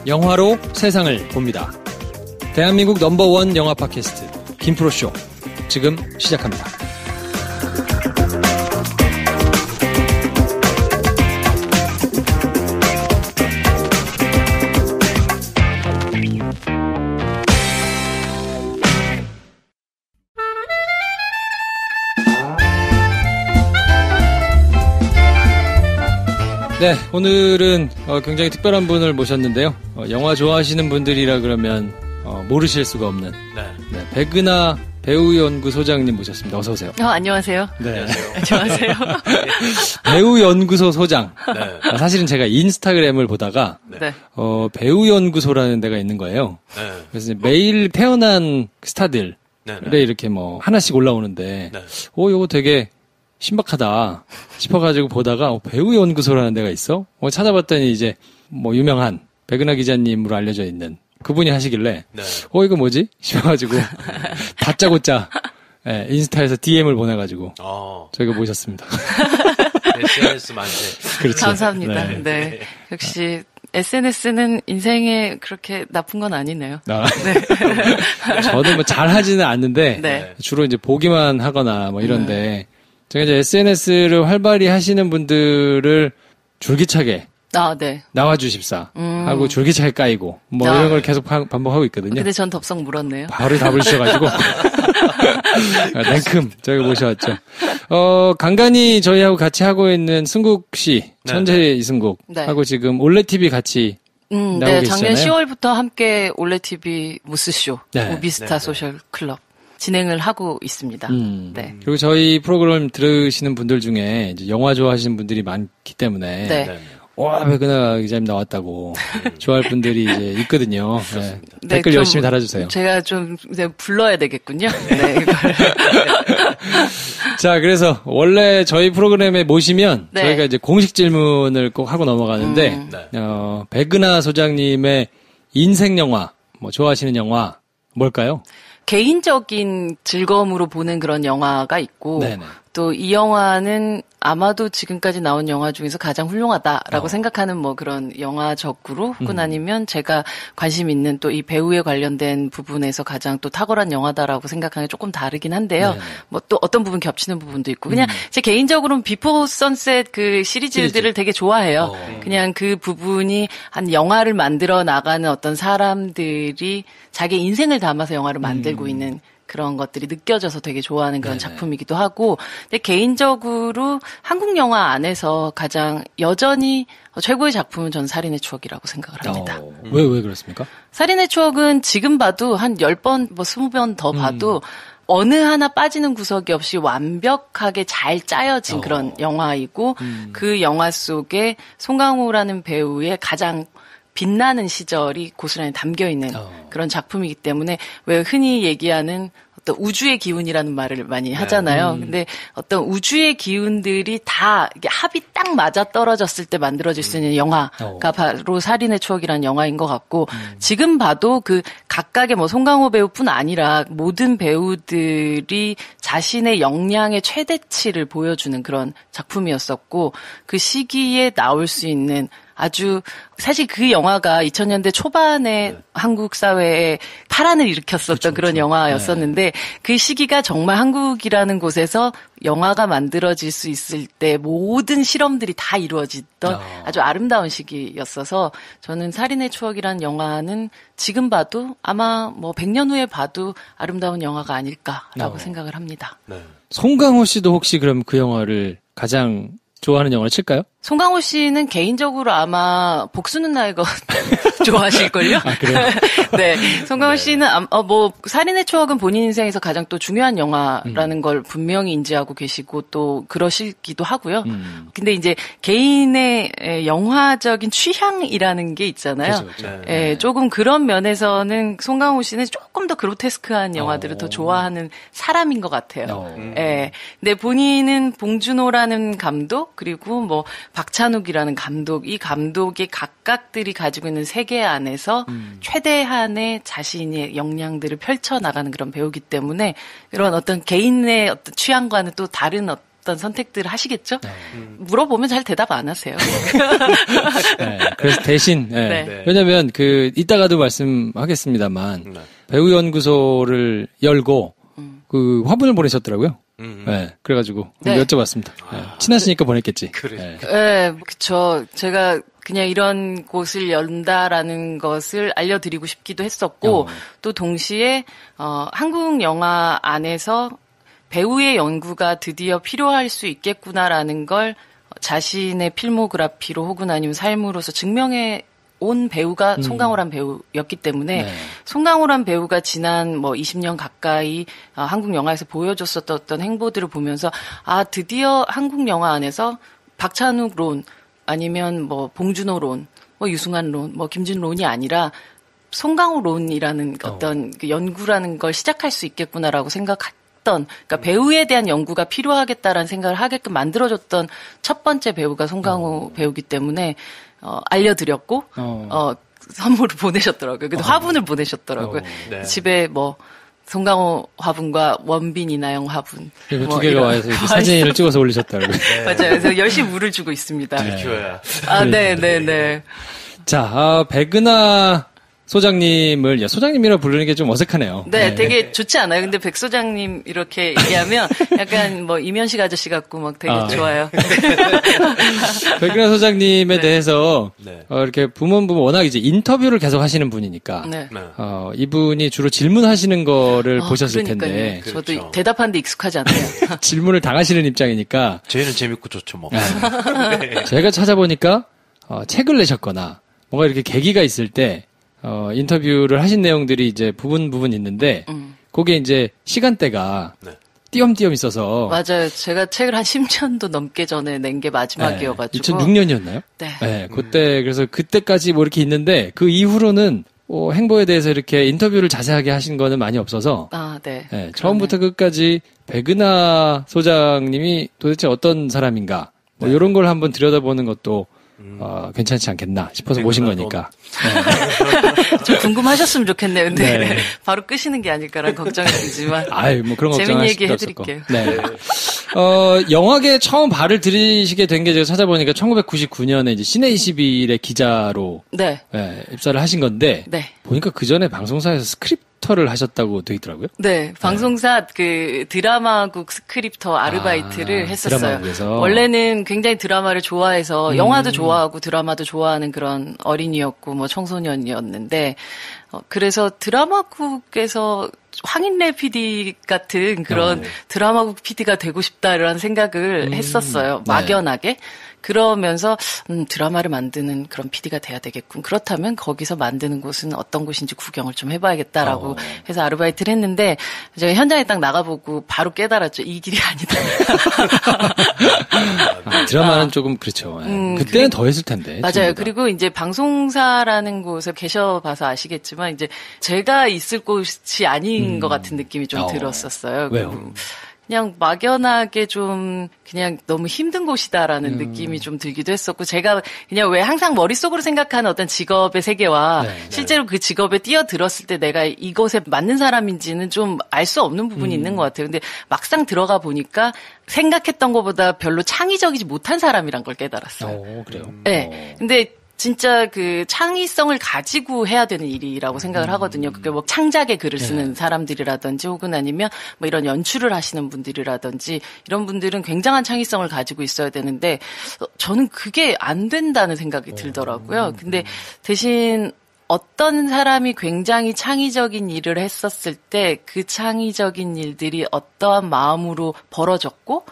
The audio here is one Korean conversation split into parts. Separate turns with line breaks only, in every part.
영화로 세상을 봅니다. 대한민국 넘버원 영화 팟캐스트 김프로쇼 지금 시작합니다. 네, 오늘은 굉장히 특별한 분을 모셨는데요. 영화 좋아하시는 분들이라 그러면 모르실 수가 없는 네, 백은하 배우연구소장님 모셨습니다. 어서 오세요.
안녕하세요.
네.
안녕하세요.
배우연구소 소장.
네.
사실은 제가 인스타그램을 보다가
네.
배우연구소라는 데가 있는 거예요.
네.
그래서 매일 태어난 스타들에
네, 네.
이렇게 뭐 하나씩 올라오는데
네.
요거 되게 신박하다 싶어가지고 보다가 배우연구소라는 데가 있어? 찾아봤더니 이제 뭐 유명한 백은하 기자님으로 알려져 있는 그분이 하시길래
네.
이거 뭐지? 싶어가지고 다짜고짜 인스타에서 DM을 보내가지고 저희가 모셨습니다.
SNS 만세.
그렇죠.
감사합니다.
네.
네. 역시 SNS는 인생에 그렇게 나쁜 건 아니네요.
네. 저는 뭐 잘하지는 않는데
네.
주로 이제 보기만 하거나 뭐 이런데 제가 이제 SNS를 활발히 하시는 분들을 줄기차게
네.
나와주십사 하고 줄기차게 까이고 뭐 이런 걸 계속 반복하고 있거든요.
근데 전 덥석 물었네요.
바로 답을 주셔가지고 냉큼 저희가 모셔왔죠. 간간히 저희하고 같이 하고 있는 승국 씨, 천재 이승국 하고 지금 올레TV 같이 나오고
네.
계시잖아요.
작년 10월부터 함께 올레TV 무스쇼 우비스타 소셜 클럽 진행을 하고 있습니다. 네.
그리고 저희 프로그램 들으시는 분들 중에 이제 영화 좋아하시는 분들이 많기 때문에
네.
와, 백은하 기자님 나왔다고 좋아할 분들이 이제 있거든요. 네. 댓글 열심히 달아주세요.
제가 좀 이제 불러야 되겠군요. 네, 이걸.
자, 그래서 원래 저희 프로그램에 모시면 저희가 이제 공식 질문을 꼭 하고 넘어가는데 백은하 소장님의 인생 영화, 뭐 좋아하시는 영화 뭘까요?
개인적인 즐거움으로 보는 그런 영화가 있고 또 이 영화는 아마도 지금까지 나온 영화 중에서 가장 훌륭하다라고 생각하는 뭐 그런 영화적으로 혹은 아니면 제가 관심 있는 또 이 배우에 관련된 부분에서 가장 또 탁월한 영화다라고 생각하는 게 조금 다르긴 한데요. 뭐 또 어떤 부분 겹치는 부분도 있고 그냥 제 개인적으로는 비포 선셋 그 시리즈들을 되게 좋아해요. 그냥 그 부분이 한 영화를 만들어 나가는 어떤 사람들이 자기 인생을 담아서 영화를 만들고 있는 그런 것들이 느껴져서 되게 좋아하는 그런 작품이기도 하고, 근데 개인적으로 한국 영화 안에서 가장 여전히 최고의 작품은 전 살인의 추억이라고 생각을 합니다.
왜 그렇습니까?
살인의 추억은 지금 봐도 한 10번, 뭐 20번 더 봐도 어느 하나 빠지는 구석이 없이 완벽하게 잘 짜여진 그런 영화이고, 그 영화 속에 송강호라는 배우의 가장 빛나는 시절이 고스란히 담겨있는 그런 작품이기 때문에 왜 흔히 얘기하는 어떤 우주의 기운이라는 말을 많이 하잖아요. 근데 어떤 우주의 기운들이 다 이게 합이 딱 맞아 떨어졌을 때 만들어질 수 있는 영화가 바로 살인의 추억이라는 영화인 것 같고 지금 봐도 그 각각의 뭐 송강호 배우뿐 아니라 모든 배우들이 자신의 역량의 최대치를 보여주는 그런 작품이었었고 그 시기에 나올 수 있는 아주 사실 그 영화가 2000년대 초반에 한국 사회에 파란을 일으켰었던 그런 영화였었는데 그 시기가 정말 한국이라는 곳에서 영화가 만들어질 수 있을 때 모든 실험들이 다 이루어지던 아주 아름다운 시기였어서 저는 살인의 추억이라는 영화는 지금 봐도 아마 뭐 100년 후에 봐도 아름다운 영화가 아닐까라고 생각을 합니다.
송강호 씨도 혹시 그럼 그 영화를 가장 좋아하는 영화를 칠까요?
송강호 씨는 개인적으로 아마 복수는 나의 것 좋아하실걸요?
아, 그래요?
네. 송강호 씨는, 뭐, 살인의 추억은 본인 인생에서 가장 또 중요한 영화라는 걸 분명히 인지하고 계시고 또 그러시기도 하고요. 근데 이제 개인의 영화적인 취향이라는 게 있잖아요.
그렇죠.
예, 조금 그런 면에서는 송강호 씨는 조금 더 그로테스크한 영화들을 더 좋아하는 사람인 것 같아요. 예. 근데 본인은 봉준호라는 감독, 그리고 뭐, 박찬욱이라는 감독, 이 감독의 각각들이 가지고 있는 세계 안에서 최대한의 자신의 역량들을 펼쳐나가는 그런 배우기 때문에 이런 어떤 개인의 어떤 취향과는 또 다른 어떤 선택들을 하시겠죠? 물어보면 잘 대답 안 하세요.
네, 그래서 대신, 왜냐면 이따가도 말씀하겠습니다만, 배우연구소를 열고, 화분을 보내셨더라고요. 네, 그래가지고 여쭤봤습니다. 친하시니까 보냈겠지.
그래. 네, 그쵸. 제가 그냥 이런 곳을 연다라는 것을 알려드리고 싶기도 했었고, 또 동시에 한국 영화 안에서 배우의 연구가 드디어 필요할 수 있겠구나라는 걸 자신의 필모그래피로 혹은 아니면 삶으로서 증명해 온 배우가 송강호란 배우였기 때문에 송강호란 배우가 지난 20년 가까이 한국 영화에서 보여줬었던 어떤 행보들을 보면서 드디어 한국 영화 안에서 박찬욱론 아니면 봉준호론, 유승환론, 김진론이 아니라 송강호론이라는 어떤 그 연구라는 걸 시작할 수 있겠구나라고 그러니까 배우에 대한 연구가 필요하겠다라는 생각을 하게끔 만들어줬던 첫 번째 배우가 송강호 배우기 때문에 알려드렸고, 선물을 보내셨더라고요. 그래도 화분을 보내셨더라고요. 네. 집에 송강호 화분과 원빈 이나영 화분.
그리고 두 개가 와서 사진을 찍어서 올리셨더라고요.
네. 맞아요. 그래서 열심히 물을 주고 있습니다.
키워야.
네네네.
자, 백은하 소장님을 소장님이라 부르는 게 좀 어색하네요.
네, 되게 좋지 않아요? 근데 백 소장님 이렇게 얘기하면 약간 이면식 아저씨 같고 되게 좋아요.
백은하 소장님에 대해서 이렇게 부문 워낙 이제 인터뷰를 계속 하시는 분이니까 이분이 주로 질문하시는 거를 보셨을 텐데
저도 그렇죠. 대답하는데 익숙하지 않아요.
질문을 당하시는 입장이니까
저희는 재밌고 좋죠 뭐.
네. 제가 찾아보니까 책을 내셨거나 뭔가 이렇게 계기가 있을 때 인터뷰를 하신 내용들이 이제 부분 있는데, 그게 이제 시간대가 띄엄띄엄 있어서.
맞아요. 제가 책을 한 10년도 넘게 전에 낸 게 마지막이어가지고.
2006년이었나요?
네.
네. 그때까지 이렇게 있는데, 그 이후로는 행보에 대해서 이렇게 인터뷰를 자세하게 하신 거는 많이 없어서.
네.
네. 처음부터 끝까지 백은하 소장님이 도대체 어떤 사람인가. 이런 걸 한번 들여다보는 것도 괜찮지 않겠나 싶어서 모신 거니까.
좀 궁금하셨으면 좋겠네요. 근데 바로 끄시는 게 아닐까라는 걱정이 들지만.
그런 걱정
재밌는 얘기 해드릴게요.
네. 영화계에 처음 발을 들이시게 된 게 제가 찾아보니까 1999년에 이제 시내21의 기자로 입사를 하신 건데 보니까 그 전에 방송사에서 스크립터를 하셨다고 돼 있더라고요.
네, 방송사 드라마국 스크립터 아르바이트를 했었어요.
드라마국에서.
원래는 굉장히 드라마를 좋아해서 영화도 좋아하고 드라마도 좋아하는 그런 어린이였고 청소년이었는데 그래서 드라마국에서 황인래 PD 같은 그런 드라마국 PD가 되고 싶다라는 생각을 했었어요. 막연하게. 그러면서 드라마를 만드는 그런 PD가 돼야 되겠군. 그렇다면 거기서 만드는 곳은 어떤 곳인지 구경을 좀 해봐야겠다라고 해서 아르바이트를 했는데 제가 현장에 딱 나가보고 바로 깨달았죠. 이 길이 아니다.
드라마는 조금 그렇죠. 그때는 더 했을 텐데.
맞아요. 그리고 이제 방송사라는 곳에 계셔봐서 아시겠지만 이제 제가 있을 곳이 아닌 것 같은 느낌이 좀 들었었어요.
왜요?
그냥 막연하게 좀 그냥 너무 힘든 곳이다라는 느낌이 좀 들기도 했었고 제가 그냥 왜 항상 머릿속으로 생각하는 어떤 직업의 세계와 실제로 그 직업에 뛰어들었을 때 내가 이것에 맞는 사람인지는 좀 알 수 없는 부분이 있는 것 같아요. 근데 막상 들어가 보니까 생각했던 것보다 별로 창의적이지 못한 사람이란 걸 깨달았어요.
그래요?
네. 근데 진짜 그 창의성을 가지고 해야 되는 일이라고 생각을 하거든요. 그게 창작의 글을 쓰는 사람들이라든지 혹은 아니면 이런 연출을 하시는 분들이라든지 이런 분들은 굉장한 창의성을 가지고 있어야 되는데 저는 그게 안 된다는 생각이 들더라고요. 근데 대신 어떤 사람이 굉장히 창의적인 일을 했었을 때 그 창의적인 일들이 어떠한 마음으로 벌어졌고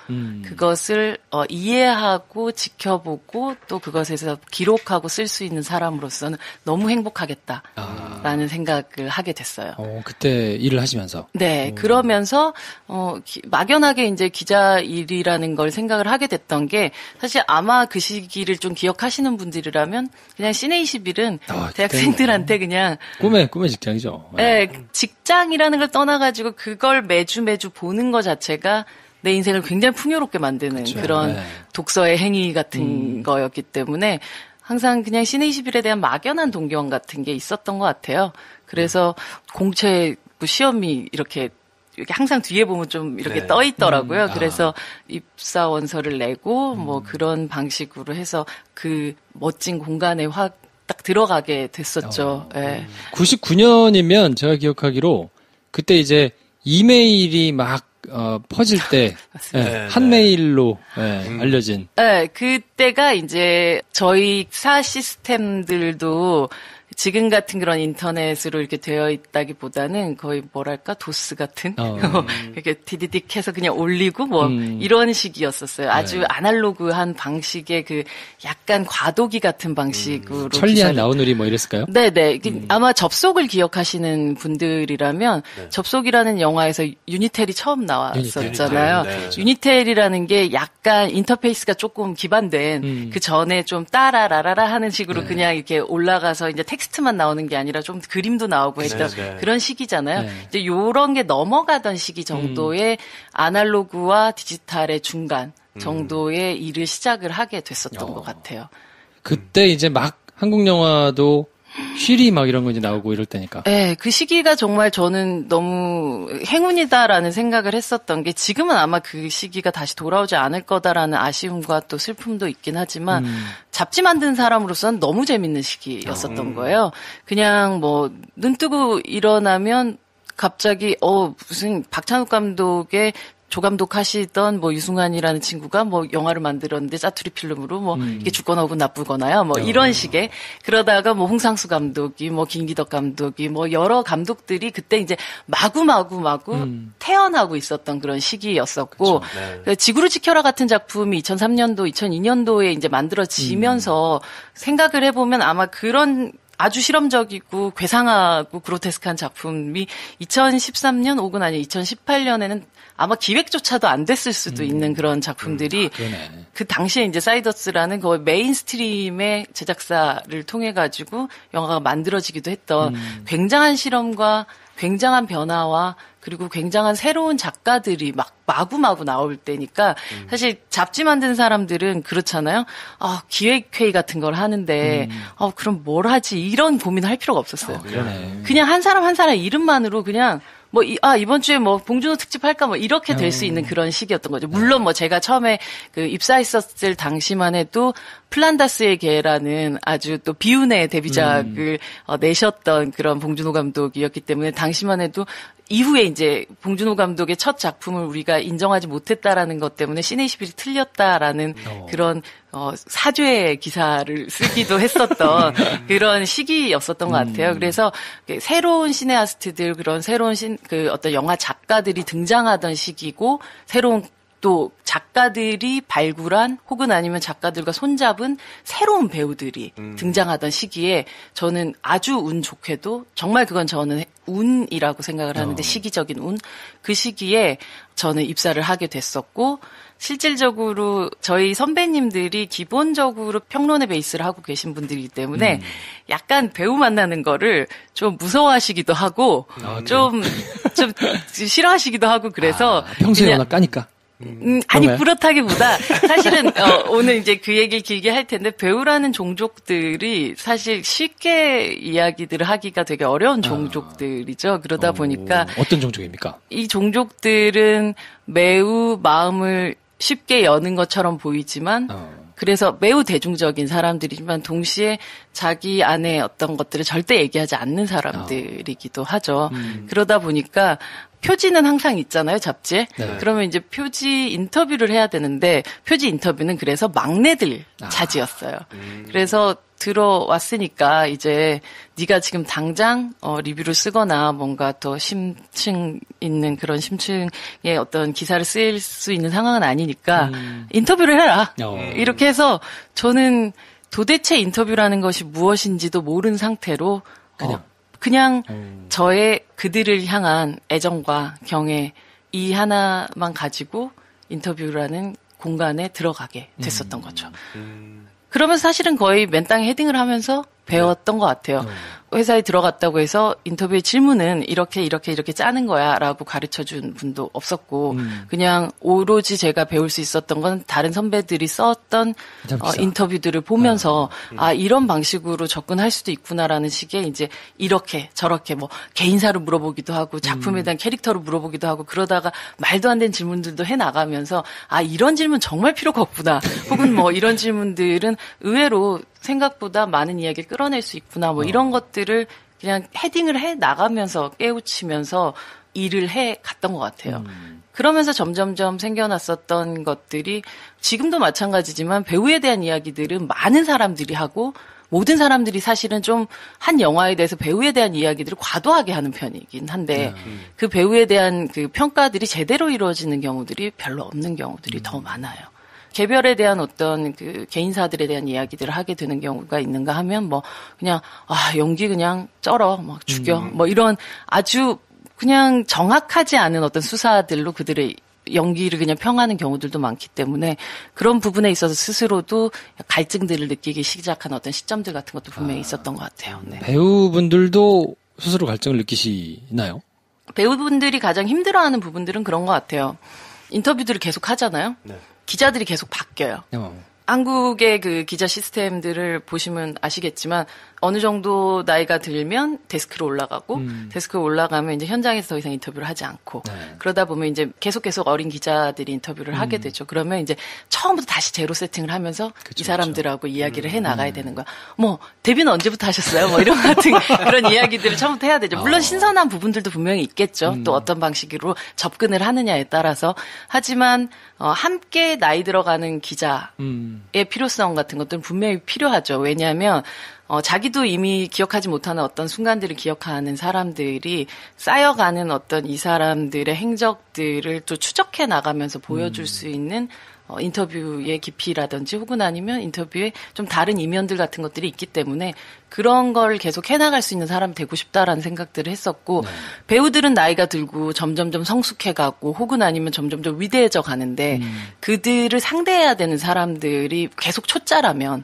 그것을 이해하고 지켜보고 또 그것에서 기록하고 쓸 수 있는 사람으로서는 너무 행복하겠다라는 생각을 하게 됐어요.
그때 일을 하시면서?
네. 그러면서 막연하게 이제 기자 일이라는 걸 생각을 하게 됐던 게 사실 아마 그 시기를 좀 기억하시는 분들이라면 그냥 시내21은 대학생들한테 그냥
꿈의 직장이죠.
네, 직장이라는 걸 떠나가지고 그걸 매주 보는 것 자체가 내 인생을 굉장히 풍요롭게 만드는 그쵸. 그런 독서의 행위 같은 거였기 때문에 항상 그냥 시네21에 대한 막연한 동경 같은 게 있었던 것 같아요. 그래서 공채 시험이 이렇게 항상 뒤에 보면 좀 이렇게 떠 있더라고요. 그래서 입사 원서를 내고 뭐 그런 방식으로 해서 그 멋진 공간에 확 딱 들어가게 됐었죠.
99년이면 제가 기억하기로 그때 이제 이메일이 막 퍼질 때 한 메일로 알려진.
네, 그때가 이제 저희 사 시스템들도 지금 같은 그런 인터넷으로 이렇게 되어 있다기보다는 거의 뭐랄까 도스 같은 이렇게 디디딕 해서 그냥 올리고 뭐 이런 식이었었어요. 아주 아날로그한 방식의 그 약간 과도기 같은 방식으로
천리안 라우누리 뭐 이랬을까요?
네네. 아마 접속을 기억하시는 분들이라면 접속이라는 영화에서 유니텔이 처음 나왔었잖아요. 유니텔이라는 게 약간 인터페이스가 조금 기반된 그 전에 좀 따라라라라 하는 식으로 그냥 이렇게 올라가서 이제 텍스트만 나오는 게 아니라 좀 그림도 나오고 했던 그런 시기잖아요. 이제 요런 게 넘어가던 시기 정도의 아날로그와 디지털의 중간 정도의 일을 시작을 하게 됐었던 것 같아요.
그때 이제 막 한국 영화도 쉬리 막 이런 거 이제 나오고 이럴 때니까.
네, 그 시기가 정말 저는 너무 행운이다라는 생각을 했었던 게 지금은 아마 그 시기가 다시 돌아오지 않을 거다라는 아쉬움과 또 슬픔도 있긴 하지만 잡지 만든 사람으로서는 너무 재밌는 시기였었던 거예요. 그냥 뭐 눈 뜨고 일어나면 갑자기 무슨 박찬욱 감독의 조감독 하시던 뭐 유승환이라는 친구가 뭐 영화를 만들었는데 짜투리 필름으로 뭐 이게 죽거나 혹은 나쁘거나요. 뭐 이런 식의 그러다가 뭐 홍상수 감독이 뭐 김기덕 감독이 뭐 여러 감독들이 그때 이제 마구 태어나고 있었던 그런 시기였었고 지구를 지켜라 같은 작품이 2003년도 2002년도에 이제 만들어지면서 생각을 해보면 아마 그런 아주 실험적이고 괴상하고 그로테스크한 작품이 2013년 혹은 아니 2018년에는 아마 기획조차도 안 됐을 수도 있는 그런 작품들이 그 당시에 이제 사이더스라는 거의 메인스트림의 제작사를 통해 가지고 영화가 만들어지기도 했던 굉장한 실험과 굉장한 변화와 그리고 굉장한 새로운 작가들이 막 마구마구 나올 때니까 사실 잡지 만든 사람들은 그렇잖아요. 기획회의 같은 걸 하는데 그럼 뭘 하지 이런 고민을 할 필요가 없었어요. 그냥 한 사람 한 사람 이름만으로 그냥 뭐 이번 주에 뭐 봉준호 특집 할까 뭐 이렇게 될 수 있는 그런 시기였던 거죠. 물론 뭐 제가 처음에 그 입사했었을 당시만 해도 플란다스의 개라는 아주 또 비운의 데뷔작을 내셨던 그런 봉준호 감독이었기 때문에 당시만 해도 이후에 이제 봉준호 감독의 첫 작품을 우리가 인정하지 못했다라는 것 때문에 시네21이 틀렸다라는 그런 사죄 기사를 쓰기도 했었던 그런 시기였었던 것 같아요. 그래서 새로운 시네아스트들 그런 새로운 그 어떤 영화 작가들이 등장하던 시기고 새로운 또 작가들이 발굴한 혹은 아니면 작가들과 손잡은 새로운 배우들이 등장하던 시기에 저는 아주 운 좋게도 정말 그건 저는 운이라고 생각을 하는데 시기적인 운 그 시기에 저는 입사를 하게 됐었고 실질적으로 저희 선배님들이 기본적으로 평론의 베이스를 하고 계신 분들이기 때문에 약간 배우 만나는 거를 좀 무서워하시기도 하고 좀 싫어하시기도 하고 그래서
평소에 워낙 까니까.
아니 그렇다기보다 사실은 오늘 이제 그 얘기를 길게 할 텐데 배우라는 종족들이 사실 쉽게 이야기들을 하기가 되게 어려운 종족들이죠. 그러다 보니까
어떤 종족입니까?
이 종족들은 매우 마음을 쉽게 여는 것처럼 보이지만 그래서 매우 대중적인 사람들이지만 동시에 자기 안에 어떤 것들을 절대 얘기하지 않는 사람들이기도 하죠. 그러다 보니까 표지는 항상 있잖아요, 잡지에. 그러면 이제 표지 인터뷰를 해야 되는데 표지 인터뷰는 그래서 막내들 차지였어요. 그래서 들어왔으니까 이제 네가 지금 당장 리뷰를 쓰거나 뭔가 더 심층 있는 그런 심층의 어떤 기사를 쓸 수 있는 상황은 아니니까 인터뷰를 해라. 이렇게 해서 저는 도대체 인터뷰라는 것이 무엇인지도 모르는 상태로 그냥 저의 그들을 향한 애정과 경애 이 하나만 가지고 인터뷰라는 공간에 들어가게 됐었던 거죠. 그러면서 사실은 거의 맨 땅에 헤딩을 하면서 배웠던 것 같아요. 회사에 들어갔다고 해서 인터뷰의 질문은 이렇게 짜는 거야 라고 가르쳐준 분도 없었고 그냥 오로지 제가 배울 수 있었던 건 다른 선배들이 썼던 인터뷰들을 보면서 이런 방식으로 접근할 수도 있구나라는 식의 이제 이렇게 저렇게 뭐 개인사를 물어보기도 하고 작품에 대한 캐릭터를 물어보기도 하고 그러다가 말도 안 되는 질문들도 해나가면서 이런 질문 정말 필요가 없구나 혹은 뭐 이런 질문들은 의외로 생각보다 많은 이야기를 끌어낼 수 있구나 뭐 이런 것들을 그냥 헤딩을 해 나가면서 깨우치면서 일을 해 갔던 것 같아요. 그러면서 점점점 생겨났었던 것들이 지금도 마찬가지지만 배우에 대한 이야기들은 많은 사람들이 하고 모든 사람들이 사실은 좀 한 영화에 대해서 배우에 대한 이야기들을 과도하게 하는 편이긴 한데 그 배우에 대한 그 평가들이 제대로 이루어지는 경우들이 별로 없는 경우들이 더 많아요. 개별에 대한 어떤 그 개인사들에 대한 이야기들을 하게 되는 경우가 있는가 하면 뭐 그냥 연기 그냥 쩔어 막 죽여 뭐 이런 아주 그냥 정확하지 않은 어떤 수사들로 그들의 연기를 그냥 평하는 경우들도 많기 때문에 그런 부분에 있어서 스스로도 갈증들을 느끼기 시작한 어떤 시점들 같은 것도 분명히 있었던 것 같아요. 네.
배우분들도 스스로 갈증을 느끼시나요?
배우분들이 가장 힘들어하는 부분들은 그런 것 같아요. 인터뷰들을 계속 하잖아요. 네. 기자들이 계속 바뀌어요. 한국의 그 기자 시스템들을 보시면 아시겠지만 어느 정도 나이가 들면 데스크로 올라가고 데스크로 올라가면 이제 현장에서 더 이상 인터뷰를 하지 않고 그러다 보면 이제 계속 어린 기자들이 인터뷰를 하게 되죠. 그러면 이제 처음부터 다시 제로 세팅을 하면서 이 사람들하고 이야기를 해 나가야 되는 거야. 뭐 데뷔는 언제부터 하셨어요? 뭐 이런 같은 그런 이야기들을 처음부터 해야 되죠. 물론 신선한 부분들도 분명히 있겠죠. 또 어떤 방식으로 접근을 하느냐에 따라서. 하지만 함께 나이 들어가는 기자의 필요성 같은 것들은 분명히 필요하죠. 왜냐하면 자기도 이미 기억하지 못하는 어떤 순간들을 기억하는 사람들이 쌓여가는 어떤 이 사람들의 행적들을 또 추적해 나가면서 보여줄 수 있는 인터뷰의 깊이라든지 혹은 아니면 인터뷰의 좀 다른 이면들 같은 것들이 있기 때문에 그런 걸 계속 해나갈 수 있는 사람이 되고 싶다라는 생각들을 했었고 배우들은 나이가 들고 점점점 성숙해가고 혹은 아니면 점점점 위대해져 가는데 그들을 상대해야 되는 사람들이 계속 초짜라면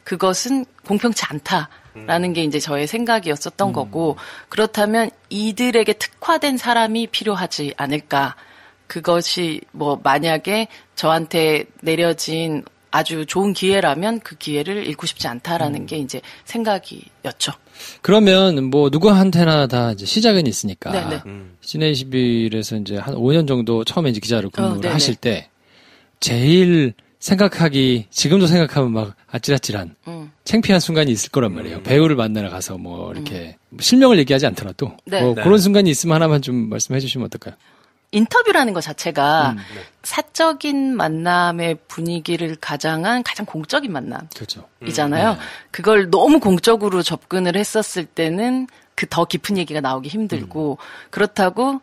그것은 공평치 않다라는 게 이제 저의 생각이었었던 거고 그렇다면 이들에게 특화된 사람이 필요하지 않을까. 그것이 뭐 만약에 저한테 내려진 아주 좋은 기회라면 그 기회를 잃고 싶지 않다라는 게 이제 생각이었죠.
그러면 뭐 누구한테나 다 이제 시작은 있으니까 시내21에서 이제 한 5년 정도 처음에 이제 기자로 근무를 하실 때 제일 생각하기 지금도 생각하면 막 아찔아찔한 창피한 순간이 있을 거란 말이에요. 배우를 만나러 가서 뭐 이렇게 실명을 얘기하지 않더라도 뭐 그런 순간이 있으면 하나만 좀 말씀해 주시면 어떨까요?
인터뷰라는 것 자체가 사적인 만남의 분위기를 가장 공적인 만남이잖아요. 그걸 너무 공적으로 접근을 했었을 때는 그 더 깊은 얘기가 나오기 힘들고 그렇다고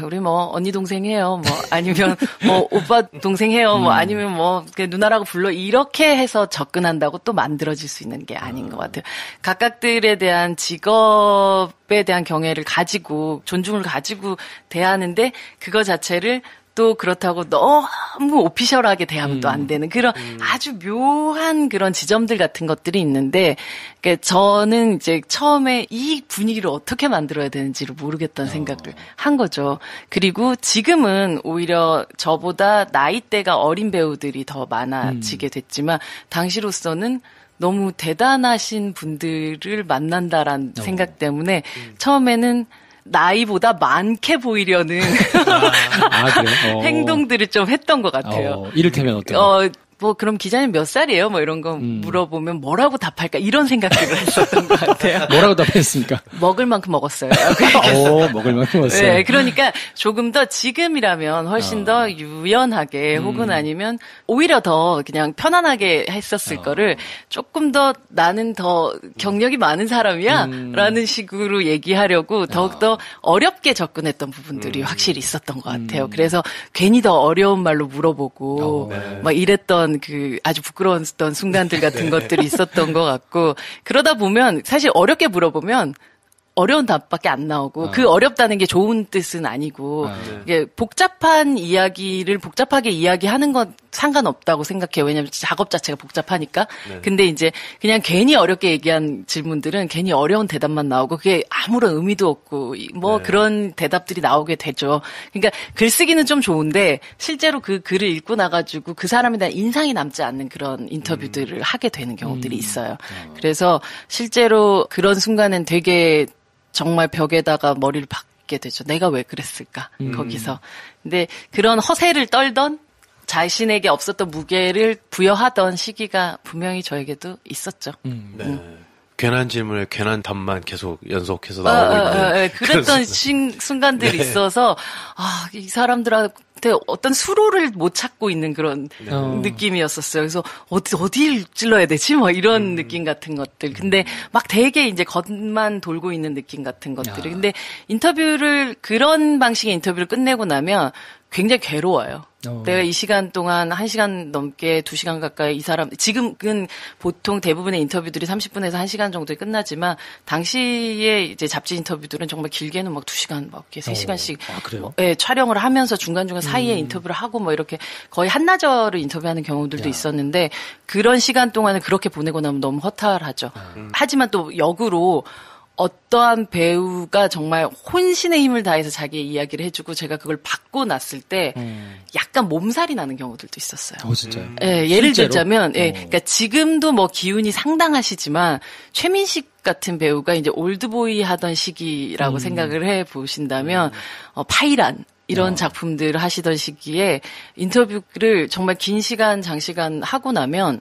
우리 뭐 언니 동생 해요. 뭐 아니면 뭐 오빠 동생 해요. 뭐 아니면 뭐 누나라고 불러 이렇게 해서 접근한다고 또 만들어질 수 있는 게 아닌 것 같아요. 각각들에 대한 직업에 대한 경애를 가지고 존중을 가지고 대하는데 그거 자체를 또 그렇다고 너무 오피셜하게 대하면 또 안 되는 그런 아주 묘한 그런 지점들 같은 것들이 있는데 저는 이제 처음에 이 분위기를 어떻게 만들어야 되는지를 모르겠다는 생각을 한 거죠. 그리고 지금은 오히려 저보다 나이대가 어린 배우들이 더 많아지게 됐지만 당시로서는 너무 대단하신 분들을 만난다라는 생각 때문에 처음에는 나이보다 많게 보이려는
그래요?
행동들을 좀 했던 것 같아요.
이를테면 어떤?
뭐 그럼 기자님 몇 살이에요? 뭐 이런 거 물어보면 뭐라고 답할까 이런 생각들을 했었던 것 같아요.
뭐라고 답했습니까?
먹을 만큼 먹었어요.
먹을 만큼 먹었어요.
네, 그러니까 조금 더 지금이라면 훨씬 더 유연하게 혹은 아니면 오히려 더 그냥 편안하게 했었을 거를 조금 더 나는 더 경력이 많은 사람이야 라는 식으로 얘기하려고 더욱더 어렵게 접근했던 부분들이 확실히 있었던 것 같아요. 그래서 괜히 더 어려운 말로 물어보고 막 이랬던 그 아주 부끄러웠던 순간들 같은 것들이 있었던 것 같고 그러다 보면 사실 어렵게 물어보면 어려운 답밖에 안 나오고 그 어렵다는 게 좋은 뜻은 아니고 이게 복잡한 이야기를 복잡하게 이야기하는 건 상관없다고 생각해요. 왜냐하면 작업 자체가 복잡하니까. 네. 근데 이제 그냥 괜히 어렵게 얘기한 질문들은 괜히 어려운 대답만 나오고 그게 아무런 의미도 없고 뭐 네. 그런 대답들이 나오게 되죠. 그러니까 글쓰기는 좀 좋은데 실제로 그 글을 읽고 나가지고 그 사람에 대한 인상이 남지 않는 그런 인터뷰들을 하게 되는 경우들이 있어요. 그래서 실제로 그런 순간엔 되게 정말 벽에다가 머리를 박게 되죠. 내가 왜 그랬을까, 거기서. 근데 그런 허세를 떨던 자신에게 없었던 무게를 부여하던 시기가 분명히 저에게도 있었죠.
네. 괜한 질문에 괜한 답만 계속 연속해서 나오고 있는.
그랬던 순간들이 네. 있어서, 이 사람들한테 어떤 수로를 못 찾고 있는 그런 느낌이었었어요. 그래서 어디를 찔러야 되지? 뭐 이런 느낌 같은 것들. 근데 막 되게 이제 겉만 돌고 있는 느낌 같은 것들이. 근데 그런 방식의 인터뷰를 끝내고 나면 굉장히 괴로워요. 내가 이 시간 동안 1시간 넘게 2시간 가까이 이 사람, 지금은 보통 대부분의 인터뷰들이 30분에서 1시간 정도에 끝나지만, 당시에 이제 잡지 인터뷰들은 정말 길게는 막 2시간, 막 3시간씩.
그래요?
네, 촬영을 하면서 중간중간 사이에 인터뷰를 하고 뭐 이렇게 거의 한나절을 인터뷰하는 경우들도 있었는데, 그런 시간 동안을 그렇게 보내고 나면 너무 허탈하죠. 하지만 또 역으로, 어떠한 배우가 정말 혼신의 힘을 다해서 자기의 이야기를 해주고 제가 그걸 받고 났을 때 약간 몸살이 나는 경우들도 있었어요.
진짜요?
예, 예를 들자면, 그러니까 지금도 뭐 기운이 상당하시지만 최민식 같은 배우가 이제 올드보이 하던 시기라고 생각을 해 보신다면, 파이란. 이런 작품들을 하시던 시기에 인터뷰를 정말 긴 시간, 장시간 하고 나면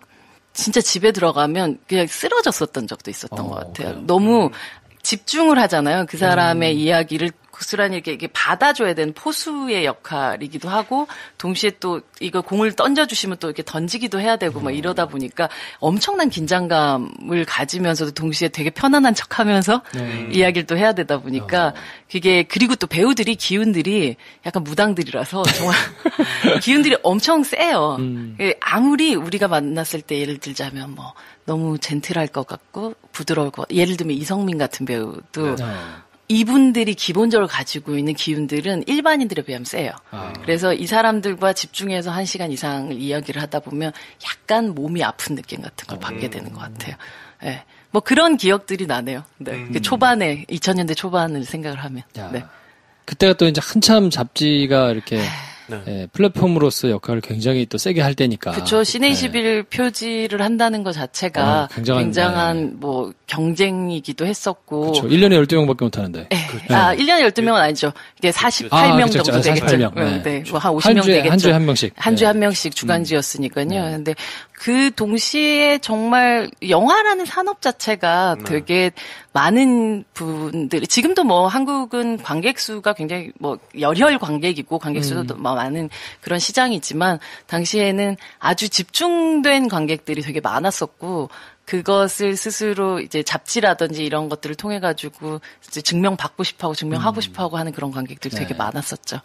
진짜 집에 들어가면 그냥 쓰러졌었던 적도 있었던 것 같아요. 그래요? 너무 집중을 하잖아요. 그 사람의 이야기를 고스란히 이렇게 받아줘야 되는 포수의 역할이기도 하고, 동시에 또 이거 공을 던져주시면 또 이렇게 던지기도 해야 되고 막 이러다 보니까 엄청난 긴장감을 가지면서도 동시에 되게 편안한 척 하면서 이야기를 또 해야 되다 보니까 그게, 그리고 또 배우들이 기운들이 약간 무당들이라서 정말 기운들이 엄청 세요. 아무리 우리가 만났을 때 예를 들자면 뭐 너무 젠틀할 것 같고 부드러울 것 같고, 예를 들면 이성민 같은 배우도 이분들이 기본적으로 가지고 있는 기운들은 일반인들에 비하면 세요. 그래서 이 사람들과 집중해서 1시간 이상을 이야기를 하다 보면 약간 몸이 아픈 느낌 같은 걸 받게 되는 것 같아요. 네. 뭐 그런 기억들이 나네요. 네. 초반에, 2000년대 초반을 생각을 하면. 네.
그때가 또 이제 한참 잡지가 이렇게 플랫폼으로서 역할을 굉장히 또 세게 할 때니까.
그렇죠. 시내21 표지를 한다는 것 자체가 굉장한 뭐 경쟁이기도 했었고.
그렇죠. 1년에 12명밖에 못 하는데.
네. 1년에 12명은 아니죠. 이게 48명
그렇죠.
정도 되겠죠.
48명.
네. 뭐 한 50명 되겠죠.
한 주에 한 명씩.
한 주에 한 명씩 주간지였으니까요. 근데 그 동시에 정말 영화라는 산업 자체가 되게 많은 분들이, 지금도 뭐 한국은 관객 수가 굉장히 뭐 열혈 관객이고 관객 수도 많은 그런 시장이지만, 당시에는 아주 집중된 관객들이 되게 많았었고, 그것을 스스로 이제 잡지라든지 이런 것들을 통해 가지고 이제 증명받고 싶어하고 증명하고 싶어하고 하는 그런 관객들이 되게 많았었죠.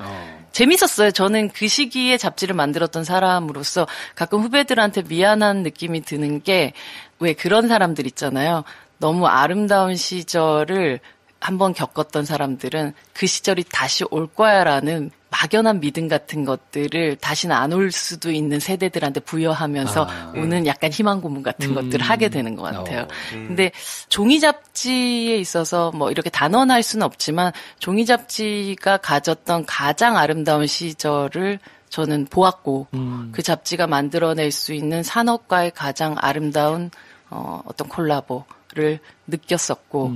재밌었어요. 저는 그 시기에 잡지를 만들었던 사람으로서 가끔 후배들한테 미안한 느낌이 드는 게, 왜 그런 사람들 있잖아요. 너무 아름다운 시절을 한번 겪었던 사람들은 그 시절이 다시 올 거야라는 막연한 믿음 같은 것들을 다시는 안 올 수도 있는 세대들한테 부여하면서 오는 약간 희망 고문 같은 것들을 하게 되는 것 같아요. 근데 종이 잡지에 있어서 뭐 이렇게 단언할 수는 없지만, 종이 잡지가 가졌던 가장 아름다운 시절을 저는 보았고, 그 잡지가 만들어낼 수 있는 산업과의 가장 아름다운 어떤 콜라보를 느꼈었고,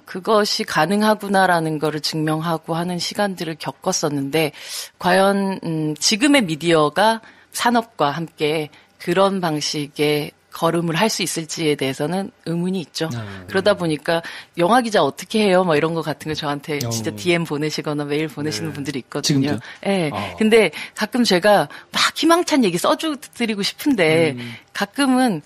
그것이 가능하구나라는 거를 증명하고 하는 시간들을 겪었었는데, 과연 지금의 미디어가 산업과 함께 그런 방식의 걸음을 할 수 있을지에 대해서는 의문이 있죠. 그러다 보니까 영화 기자 어떻게 해요? 뭐 이런 거 같은 거 저한테 진짜 DM 보내시거나 메일 보내시는 분들이 있거든요. 네. 근데 가끔 제가 막 희망찬 얘기 써드리고 싶은데, 가끔은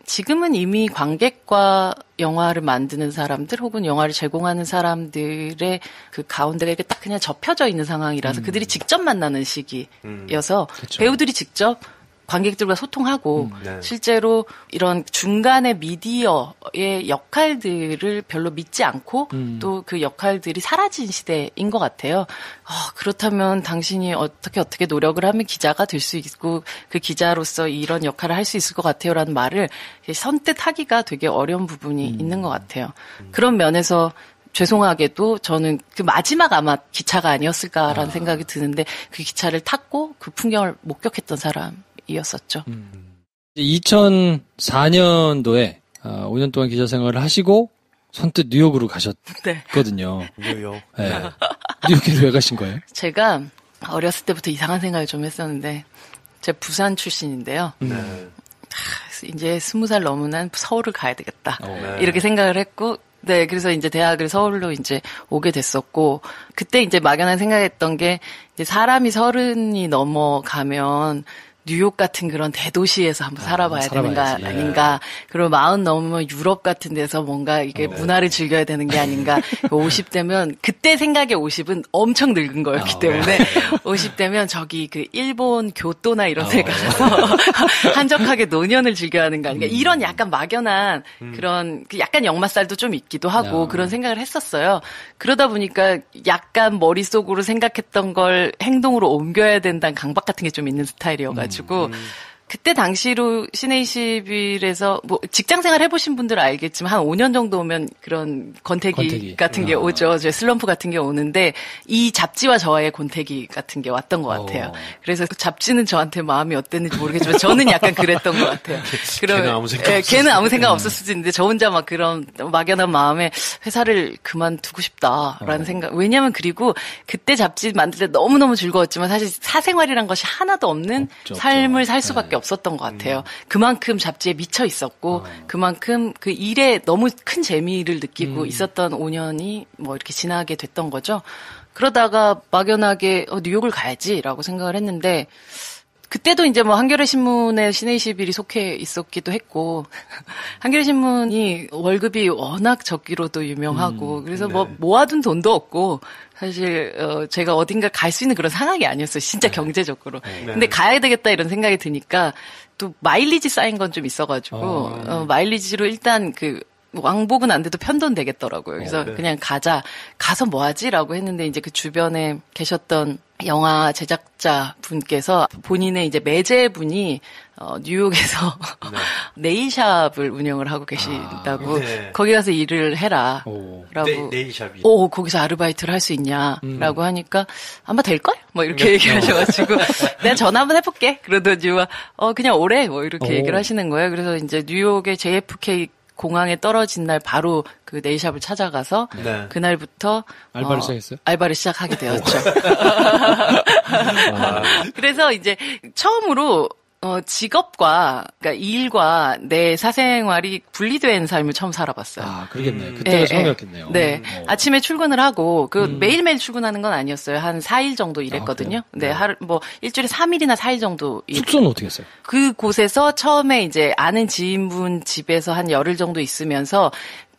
지금은 이미 관객과 영화를 만드는 사람들 혹은 영화를 제공하는 사람들의 그 가운데가 이렇게 딱 그냥 접혀져 있는 상황이라서 그들이 직접 만나는 시기여서 배우들이 직접 관객들과 소통하고 실제로 이런 중간의 미디어의 역할들을 별로 믿지 않고 또 그 역할들이 사라진 시대인 것 같아요. 그렇다면 당신이 어떻게 노력을 하면 기자가 될 수 있고 그 기자로서 이런 역할을 할 수 있을 것 같아요라는 말을 선뜻 하기가 되게 어려운 부분이 있는 것 같아요. 그런 면에서 죄송하게도 저는 그 마지막 아마 기차가 아니었을까라는 생각이 드는데 그 기차를 탔고 그 풍경을 목격했던 사람이었었죠.
2004년도에 5년 동안 기자 생활을 하시고 선뜻 뉴욕으로 가셨거든요.
네. 뉴욕.
네. 뉴욕에 왜 가신 거예요?
제가 어렸을 때부터 이상한 생각을 좀 했었는데 제가 부산 출신인데요. 이제 20살 넘으면 서울을 가야 되겠다. 이렇게 생각을 했고 네, 그래서 이제 대학을 서울로 이제 오게 됐었고, 그때 이제 막연한 생각했던 게, 이제 사람이 30이 넘어가면, 뉴욕 같은 그런 대도시에서 한번 살아봐야 되는 거 아닌가. 그리고 40 넘으면 유럽 같은 데서 뭔가 이게 문화를 즐겨야 되는 게 아닌가. 50대면, 그때 생각의 50은 엄청 늙은 거였기 때문에, 50대면 저기 그 일본 교토나 이런 데 가서 한적하게 노년을 즐겨야 하는 거 아닌가. 이런 약간 막연한 그런, 약간 역마살도 좀 있기도 하고 그런 생각을 했었어요. 그러다 보니까 약간 머릿속으로 생각했던 걸 행동으로 옮겨야 된다는 강박 같은 게 좀 있는 스타일이어가지고. 그때 당시로 시내21에서 뭐 직장 생활 해보신 분들은 알겠지만 한 5년 정도 오면 그런 권태기 같은 게 오죠. 제 슬럼프 같은 게 오는데 이 잡지와 저와의 권태기 같은 게 왔던 것 같아요. 그래서 잡지는 저한테 마음이 어땠는지 모르겠지만 저는 약간 그랬던 것 같아요. 걔는 아무 생각 없었을 수도 있는데 저 혼자 막 그런 막연한 마음에 회사를 그만두고 싶다라는 생각. 왜냐하면 그리고 그때 잡지 만들 때 너무너무 즐거웠지만 사실 사생활이란 것이 하나도 없는 삶을 살 수밖에 없었던 것 같아요. 그만큼 잡지에 미쳐 있었고 그만큼 그 일에 너무 큰 재미를 느끼고 있었던 5년이 뭐 이렇게 지나게 됐던 거죠. 그러다가 막연하게 뉴욕을 가야지라고 생각을 했는데 그때도 이제 뭐 한겨레 신문에 시내21이 속해 있었기도 했고 한겨레 신문이 월급이 워낙 적기로도 유명하고 그래서 뭐 모아둔 돈도 없고 사실 제가 어딘가 갈 수 있는 그런 상황이 아니었어요. 진짜 경제적으로. 근데 가야 되겠다 이런 생각이 드니까 또 마일리지 쌓인 건 좀 있어가지고 마일리지로 일단 그 왕복은 안 돼도 편돈 되겠더라고요. 그래서 그냥 가서 뭐 하지라고 했는데 이제 그 주변에 계셨던 영화 제작자 분께서 본인의 이제 매제분이 뉴욕에서 네일샵을 운영을 하고 계신다고 거기 가서 일을 해라라고
네일샵이
거기서 아르바이트를 할 수 있냐라고 하니까 아마 될걸? 뭐 이렇게 얘기하셔가지고 내가 전화 한번 해볼게. 그러더니 그냥 오래 뭐 이렇게 얘기를 하시는 거예요. 그래서 이제 뉴욕의 JFK 공항에 떨어진 날 바로 그 네일샵을 찾아가서 그날부터
알바를 시작했어요?
알바를 시작하게 되었죠. 그래서 이제 처음으로 직업과 그러니까 일과 내 사생활이 분리된 삶을 처음 살아봤어요.
아, 그러겠네요. 그때가 처음이었겠네요.
네. 아침에 출근을 하고 매일매일 출근하는 건 아니었어요. 한 4일 정도 일했거든요. 네. 하루 뭐 일주일에 3일이나 4일 정도
숙소는 어떻게 했어요?
그곳에서 처음에 이제 아는 지인분 집에서 한 열흘 정도 있으면서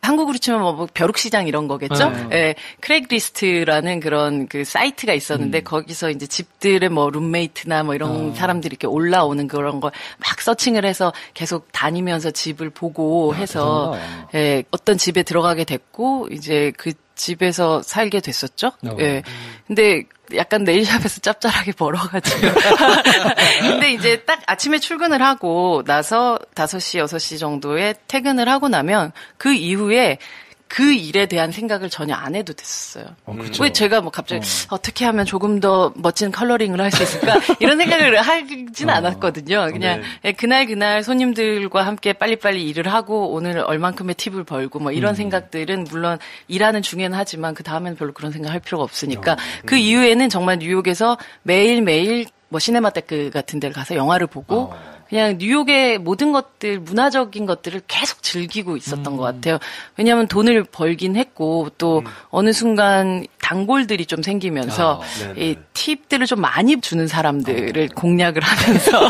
한국으로 치면 뭐 벼룩시장 이런 거겠죠? 예, 크랙리스트라는 그런 그 사이트가 있었는데 거기서 이제 집들의 뭐 룸메이트나 뭐 이런 사람들이 이렇게 올라오는 그런 걸 막 서칭을 해서 계속 다니면서 집을 보고 해서 예, 어떤 집에 들어가게 됐고 이제 그 집에서 살게 됐었죠. 예. 근데 약간 네일샵에서 짭짤하게 벌어가지고. 근데 이제 딱 아침에 출근을 하고 나서 5시, 6시 정도에 퇴근을 하고 나면 그 이후에 그 일에 대한 생각을 전혀 안 해도 됐었어요. 왜 제가 뭐 갑자기 어떻게 하면 조금 더 멋진 컬러링을 할 수 있을까? 이런 생각을 하진 않았거든요. 그냥 그날 손님들과 함께 빨리빨리 일을 하고 오늘 얼만큼의 팁을 벌고 뭐 이런 생각들은 물론 일하는 중에는 하지만 그 다음에는 별로 그런 생각 할 필요가 없으니까 그 이후에는 정말 뉴욕에서 매일매일 뭐 시네마테크 같은 데를 가서 영화를 보고 그냥 뉴욕의 모든 것들, 문화적인 것들을 계속 즐기고 있었던 것 같아요. 왜냐하면 돈을 벌긴 했고 또 어느 순간 단골들이 좀 생기면서 이 팁들을 좀 많이 주는 사람들을 공략을 하면서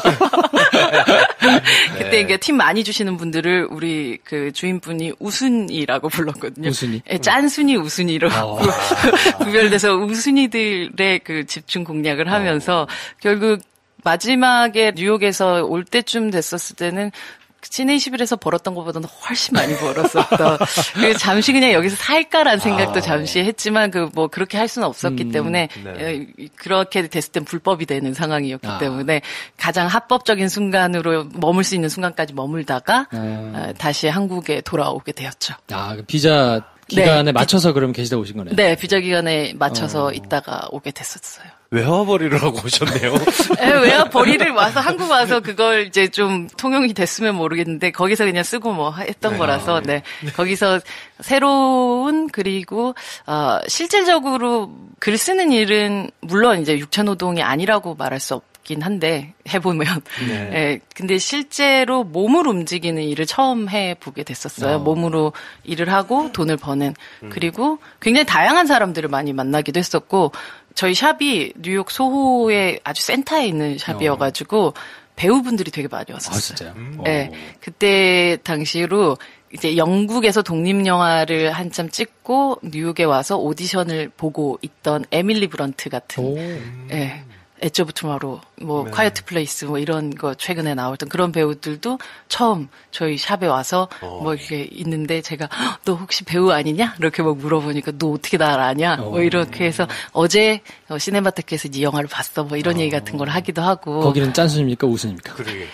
그때 이게 팁 많이 주시는 분들을 우리 그 주인분이 우순이라고 불렀거든요.
우순이?
네, 짠순이 우순이라고 구별돼서 우순이들의 그 집중 공략을 하면서 결국 마지막에 뉴욕에서 올 때쯤 됐었을 때는 시내21에서 벌었던 것보다는 훨씬 많이 벌었었던. 그래서 잠시 그냥 여기서 살까라는 생각도 잠시 했지만 뭐 그렇게 할 수는 없었기 때문에 네. 그렇게 됐을 땐 불법이 되는 상황이었기 때문에 가장 합법적인 순간으로 머물 수 있는 순간까지 머물다가 다시 한국에 돌아오게 되었죠.
비자 기간에 네. 맞춰서 그럼 계시다 오신 거네요?
네, 비자 기간에 맞춰서 있다가 오게 됐었어요.
외화벌이를 하고 오셨네요.
네, 외화벌이를 와서 한국 와서 그걸 이제 좀 통용이 됐으면 모르겠는데 거기서 그냥 쓰고 뭐 했던 네. 거라서 네. 거기서 새로운 그리고 실질적으로 글 쓰는 일은 물론 이제 육체노동이 아니라고 말할 수 없긴 한데 해보면 네. 네. 근데 실제로 몸을 움직이는 일을 처음 해보게 됐었어요. 몸으로 일을 하고 돈을 버는 그리고 굉장히 다양한 사람들을 많이 만나기도 했었고 저희 샵이 뉴욕 소호의 아주 센터에 있는 샵이어가지고 배우분들이 되게 많이 왔었어요.
진짜요?
네, 그때 당시로 이제 영국에서 독립영화를 한참 찍고 뉴욕에 와서 오디션을 보고 있던 에밀리 브런트 같은 네, 엣지 오브 투모로우, 뭐 네. 콰이어트 플레이스 뭐 이런 거 최근에 나왔던 그런 배우들도 처음 저희 샵에 와서 뭐 이렇게 있는데 제가 너 혹시 배우 아니냐? 이렇게 막 물어보니까 너 어떻게 날 아냐? 뭐 이렇게 해서 어제 시네마테크에서 이 영화를 봤어. 뭐 이런 얘기 같은 걸 하기도 하고.
거기는 짠순입니까? 웃순입니까?
그러게.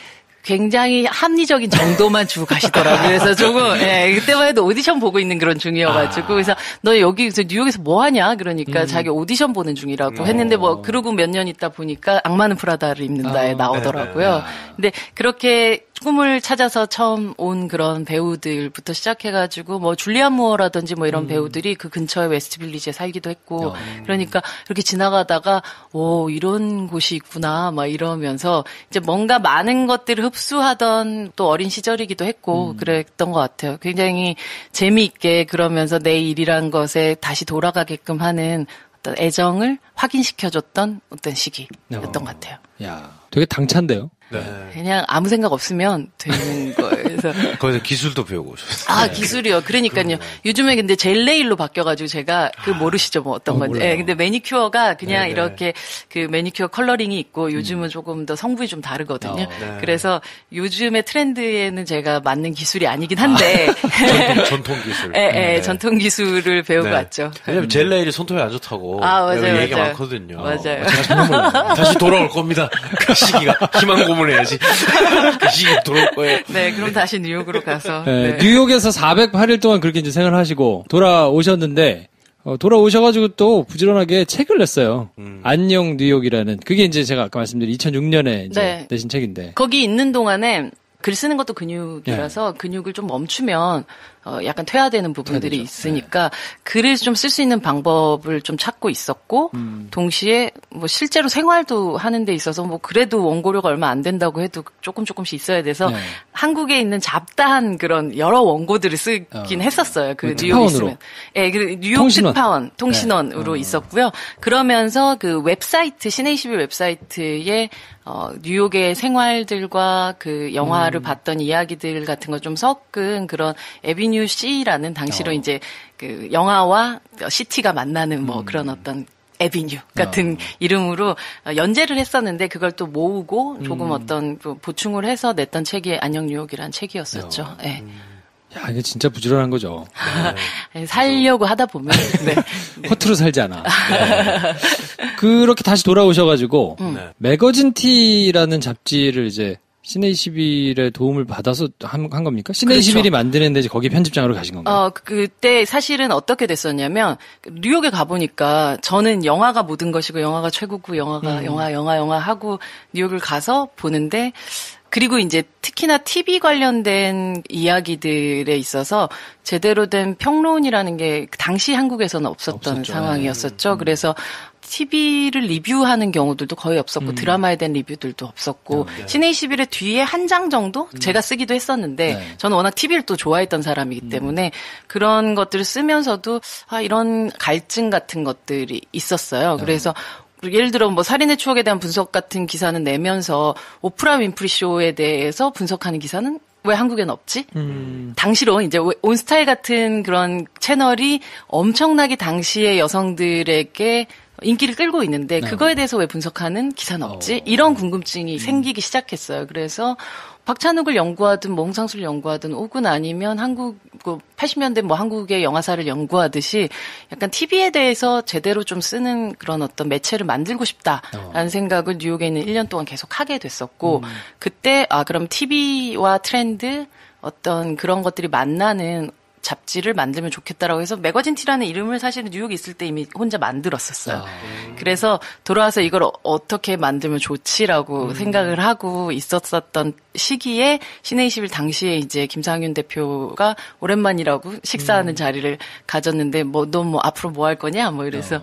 굉장히 합리적인 정도만 주고 가시더라고요. 그래서 조금, 예, 그때만 해도 오디션 보고 있는 그런 중이어가지고. 그래서 너 여기서 뉴욕에서 뭐 하냐? 그러니까 자기 오디션 보는 중이라고 했는데 뭐, 그러고 몇 년 있다 보니까 악마는 프라다를 입는다에 나오더라고요. 근데 그렇게 꿈을 찾아서 처음 온 그런 배우들부터 시작해가지고 뭐 줄리안 무어라든지 뭐 이런 배우들이 그 근처에 웨스트 빌리지에 살기도 했고 그러니까 이렇게 지나가다가 오 이런 곳이 있구나 막 이러면서 이제 뭔가 많은 것들을 흡수하던 또 어린 시절이기도 했고 그랬던 것 같아요. 굉장히 재미있게 그러면서 내 일이란 것에 다시 돌아가게끔 하는 어떤 애정을 확인시켜줬던 어떤 시기였던 것 같아요.
야, 되게 당찬데요.
네.
그냥 아무 생각 없으면 되는 거예요. 그래서
거기서 기술도 배우고 오셨어요.
기술이요. 그러니까요. 요즘에 근데 젤네일로 바뀌어가지고 제가 모르시죠, 뭐 어떤 건지. 네, 근데 매니큐어가 그냥 네네. 이렇게 그 매니큐어 컬러링이 있고 요즘은 조금 더 성분이 좀 다르거든요. 네. 그래서 요즘의 트렌드에는 제가 맞는 기술이 아니긴 한데.
전통 기술.
네, 전통 기술을 배우고 왔죠.
왜냐면 젤네일이 손톱에 안 좋다고.
맞아요.
얘기가 많거든요.
맞아요.
제가 정말 몰라요. 다시 돌아올 겁니다. 그 시기가 희망 고문해야지. 그 시기가 돌아올 거예요.
네, 그럼 다시 뉴욕으로 가서.
네. 뉴욕에서 408일 동안 그렇게 이제 생활하시고 돌아오셨는데 돌아오셔가지고 또 부지런하게 책을 냈어요. 안녕 뉴욕이라는 그게 이제 제가 아까 말씀드린 2006년에 이제 내신 책인데
거기 있는 동안에 글 쓰는 것도 근육이라서 근육을 좀 멈추면 약간 퇴화되는 부분들이 있으니까 글을 좀 쓸 수 있는 방법을 좀 찾고 있었고 동시에 뭐 실제로 생활도 하는 데 있어서 뭐 그래도 원고료가 얼마 안 된다고 해도 조금씩 있어야 돼서 한국에 있는 잡다한 그런 여러 원고들을 쓰긴 했었어요. 그 뉴욕에 있으면. 예, 그 뉴욕 특파원 통신원으로 있었고요. 그러면서 그 웹사이트 시내21 웹사이트에 뉴욕의 생활들과 그 영화를 봤던 이야기들 같은 거 좀 섞은 그런 에비뉴 C라는 당시로 이제 그 영화와 시티가 만나는 뭐 그런 어떤 에비뉴 같은 이름으로 연재를 했었는데 그걸 또 모으고 조금 어떤 보충을 해서 냈던 책이 안녕 뉴욕이라는 책이었었죠. 네.
야, 이게 진짜 부지런한 거죠.
네. 살려고 하다 보면. 네.
허투루 살지 않아. 네. 그렇게 다시 돌아오셔가지고, 매거진 티라는 잡지를 이제, 시내21의 도움을 받아서 한 겁니까? 시내21이 그렇죠. 만드는데 이제 거기 편집장으로 가신 건가요?
그때 사실은 어떻게 됐었냐면, 뉴욕에 가보니까 저는 영화가 모든 것이고, 영화가 최고고, 영화 하고, 뉴욕을 가서 보는데, 그리고 이제 특히나 TV 관련된 이야기들에 있어서 제대로 된 평론이라는 게 당시 한국에서는 없었던 상황이었었죠. 그래서 TV를 리뷰하는 경우들도 거의 없었고 드라마에 대한 리뷰들도 없었고 시내21의 뒤에 한 장 정도 제가 쓰기도 했었는데 저는 워낙 TV를 또 좋아했던 사람이기 때문에 그런 것들을 쓰면서도 이런 갈증 같은 것들이 있었어요. 그래서 예를 들어 뭐 살인의 추억에 대한 분석 같은 기사는 내면서 오프라 윈프리 쇼에 대해서 분석하는 기사는 왜 한국에는 없지? 당시로 이제 온스타일 같은 그런 채널이 엄청나게 당시의 여성들에게 인기를 끌고 있는데 그거에 대해서 왜 분석하는 기사는 없지? 이런 궁금증이 생기기 시작했어요. 그래서 박찬욱을 연구하든 뭐 홍상수를 연구하든 혹은 아니면 한국 80년대 뭐 한국의 영화사를 연구하듯이 약간 TV에 대해서 제대로 좀 쓰는 그런 어떤 매체를 만들고 싶다라는 생각을 뉴욕에 있는 1년 동안 계속 하게 됐었고 그때 그럼 TV와 트렌드 어떤 그런 것들이 만나는 잡지를 만들면 좋겠다라고 해서 매거진 T라는 이름을 사실은 뉴욕에 있을 때 이미 혼자 만들었었어요. 그래서 돌아와서 이걸 어떻게 만들면 좋지라고 생각을 하고 있었던 시기에 시내21 당시에 이제 김상윤 대표가 오랜만이라고 식사하는 자리를 가졌는데 너 앞으로 뭐 할 거냐 뭐 이래서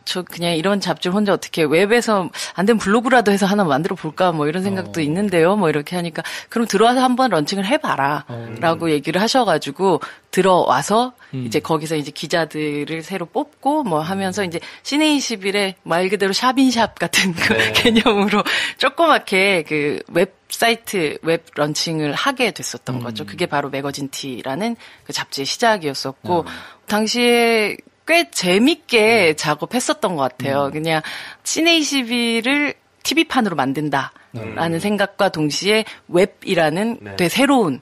저 그냥 이런 잡지를 혼자 어떻게 웹에서 안 되면 블로그라도 해서 하나 만들어 볼까 뭐 이런 생각도 있는데요. 뭐 이렇게 하니까 그럼 들어와서 한번 런칭을 해봐라라고 얘기를 하셔가지고 들어와서 이제 거기서 이제 기자들을 새로 뽑고 뭐 하면서 이제 시내21의 말 그대로 샵인샵 같은 그 개념으로 조그맣게 그 웹사이트 웹 런칭을 하게 됐었던 거죠. 그게 바로 매거진 T라는 그 잡지의 시작이었었고 당시에 꽤 재밌게 작업했었던 것 같아요. 그냥 시내21을 TV판으로 만든다라는 생각과 동시에 웹이라는 되게 새로운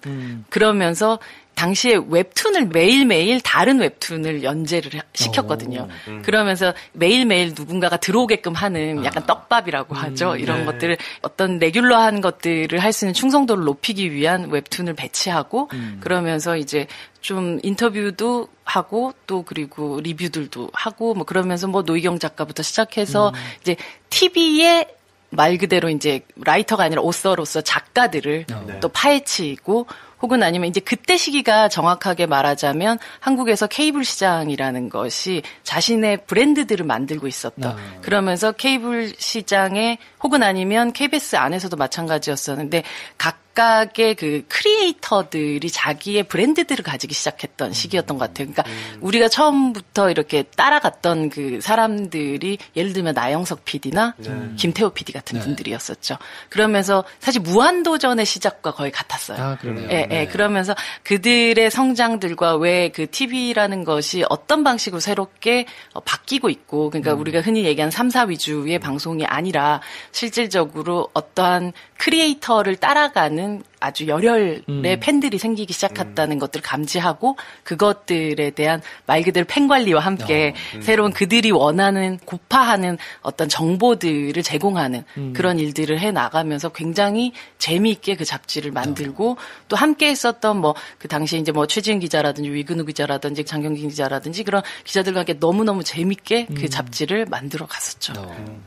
그러면서 당시에 웹툰을 매일매일 다른 웹툰을 연재를 시켰거든요. 그러면서 매일매일 누군가가 들어오게끔 하는 약간 떡밥이라고 하죠. 이런 것들을 어떤 레귤러한 것들을 할 수 있는 충성도를 높이기 위한 웹툰을 배치하고 그러면서 이제 좀 인터뷰도 하고 또 그리고 리뷰들도 하고 뭐 그러면서 뭐 노희경 작가부터 시작해서 이제 TV에 말 그대로 이제 라이터가 아니라 오서로서 작가들을 또 파헤치고 혹은 아니면 이제 그때 시기가 정확하게 말하자면 한국에서 케이블 시장이라는 것이 자신의 브랜드들을 만들고 있었던 그러면서 케이블 시장에 혹은 아니면 KBS 안에서도 마찬가지였었는데 각각의 그 크리에이터들이 자기의 브랜드들을 가지기 시작했던 시기였던 것 같아요. 그러니까 우리가 처음부터 이렇게 따라갔던 그 사람들이 예를 들면 나영석 PD나 김태호 PD 같은 분들이었었죠. 그러면서 사실 무한도전의 시작과 거의 같았어요.
그러네요.
예, 그러면서 그들의 성장들과 왜 그 TV라는 것이 어떤 방식으로 새롭게 바뀌고 있고, 그러니까 우리가 흔히 얘기하는 3사 위주의 방송이 아니라 실질적으로 어떠한 크리에이터를 따라가는 아주 열혈의 팬들이 생기기 시작했다는 것들을 감지하고 그것들에 대한 말 그대로 팬 관리와 함께 새로운 그들이 원하는 고파하는 어떤 정보들을 제공하는 그런 일들을 해 나가면서 굉장히 재미있게 그 잡지를 만들고 또 함께 했었던 뭐 그 당시 이제 뭐 최지은 기자라든지 위근우 기자라든지 장경진 기자라든지 그런 기자들과 함께 너무너무 재미있게 그 잡지를 만들어 갔었죠.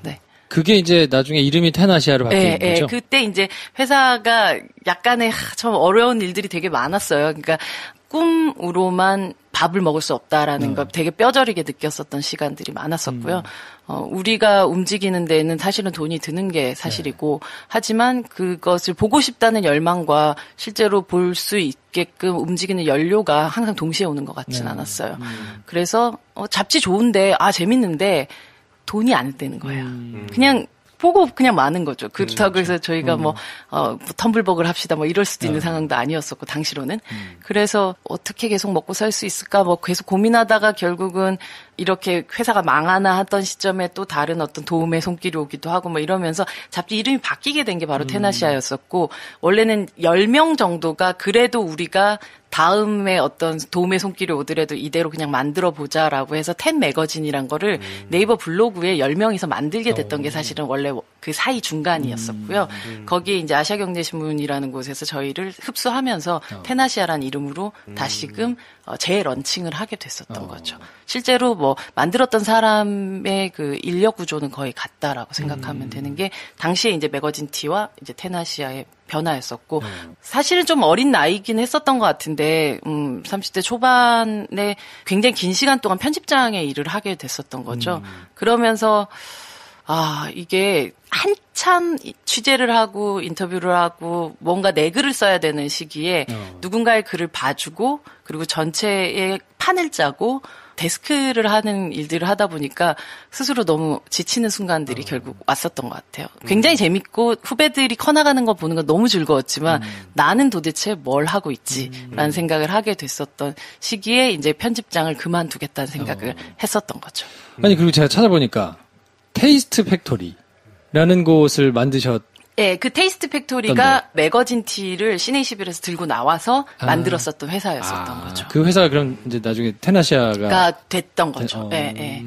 네.
그게 이제 나중에 이름이 테나시아로 바뀐 거죠?
그때 이제 회사가 약간의 참 어려운 일들이 되게 많았어요. 그러니까 꿈으로만 밥을 먹을 수 없다라는 걸 되게 뼈저리게 느꼈었던 시간들이 많았었고요. 우리가 움직이는 데는 사실은 돈이 드는 게 사실이고 하지만 그것을 보고 싶다는 열망과 실제로 볼 수 있게끔 움직이는 연료가 항상 동시에 오는 것 같진 않았어요. 그래서 잡지 좋은데 재밌는데 돈이 안 되는 거예요. 그냥 보고 그냥 마는 거죠. 그렇다고 해서 저희가 뭐 텀블벅을 합시다 뭐 이럴 수도 있는 상황도 아니었었고 당시로는. 그래서 어떻게 계속 먹고 살 수 있을까 뭐 계속 고민하다가 결국은 이렇게 회사가 망하나 하던 시점에 또 다른 어떤 도움의 손길이 오기도 하고 뭐 이러면서 잡지 이름이 바뀌게 된 게 바로 테나시아였었고 원래는 10명 정도가 그래도 우리가 다음에 어떤 도움의 손길이 오더라도 이대로 그냥 만들어보자라고 해서 텐 매거진이란 거를 네이버 블로그에 10명이서 만들게 됐던 게 사실은 원래 그 사이 중간이었었고요. 거기에 이제 아시아경제신문이라는 곳에서 저희를 흡수하면서 테나시아라는 이름으로 다시금 재런칭을 하게 됐었던 거죠. 실제로 뭐 만들었던 사람의 그 인력 구조는 거의 같다라고 생각하면 되는 게 당시에 이제 매거진 T와 이제 테나시아의 변화였었고 사실은 좀 어린 나이긴 했었던 것 같은데 30대 초반에 굉장히 긴 시간 동안 편집장의 일을 하게 됐었던 거죠. 그러면서 이게 한참 취재를 하고 인터뷰를 하고 뭔가 내 글을 써야 되는 시기에 누군가의 글을 봐주고 그리고 전체의 판을 짜고 데스크를 하는 일들을 하다 보니까 스스로 너무 지치는 순간들이 결국 왔었던 것 같아요. 굉장히 재밌고 후배들이 커나가는 거 보는 건 너무 즐거웠지만 나는 도대체 뭘 하고 있지라는 생각을 하게 됐었던 시기에 이제 편집장을 그만두겠다는 생각을 했었던 거죠.
아니 그리고 제가 찾아보니까 테이스트 팩토리라는 곳을 만드셨.
네, 그 테이스트 팩토리가 매거진 티를 시내21에서 들고 나와서 만들었었던 회사였었던 거죠.
그 회사가 그럼 이제 나중에 테나시아가
됐던 거죠. 네, 네.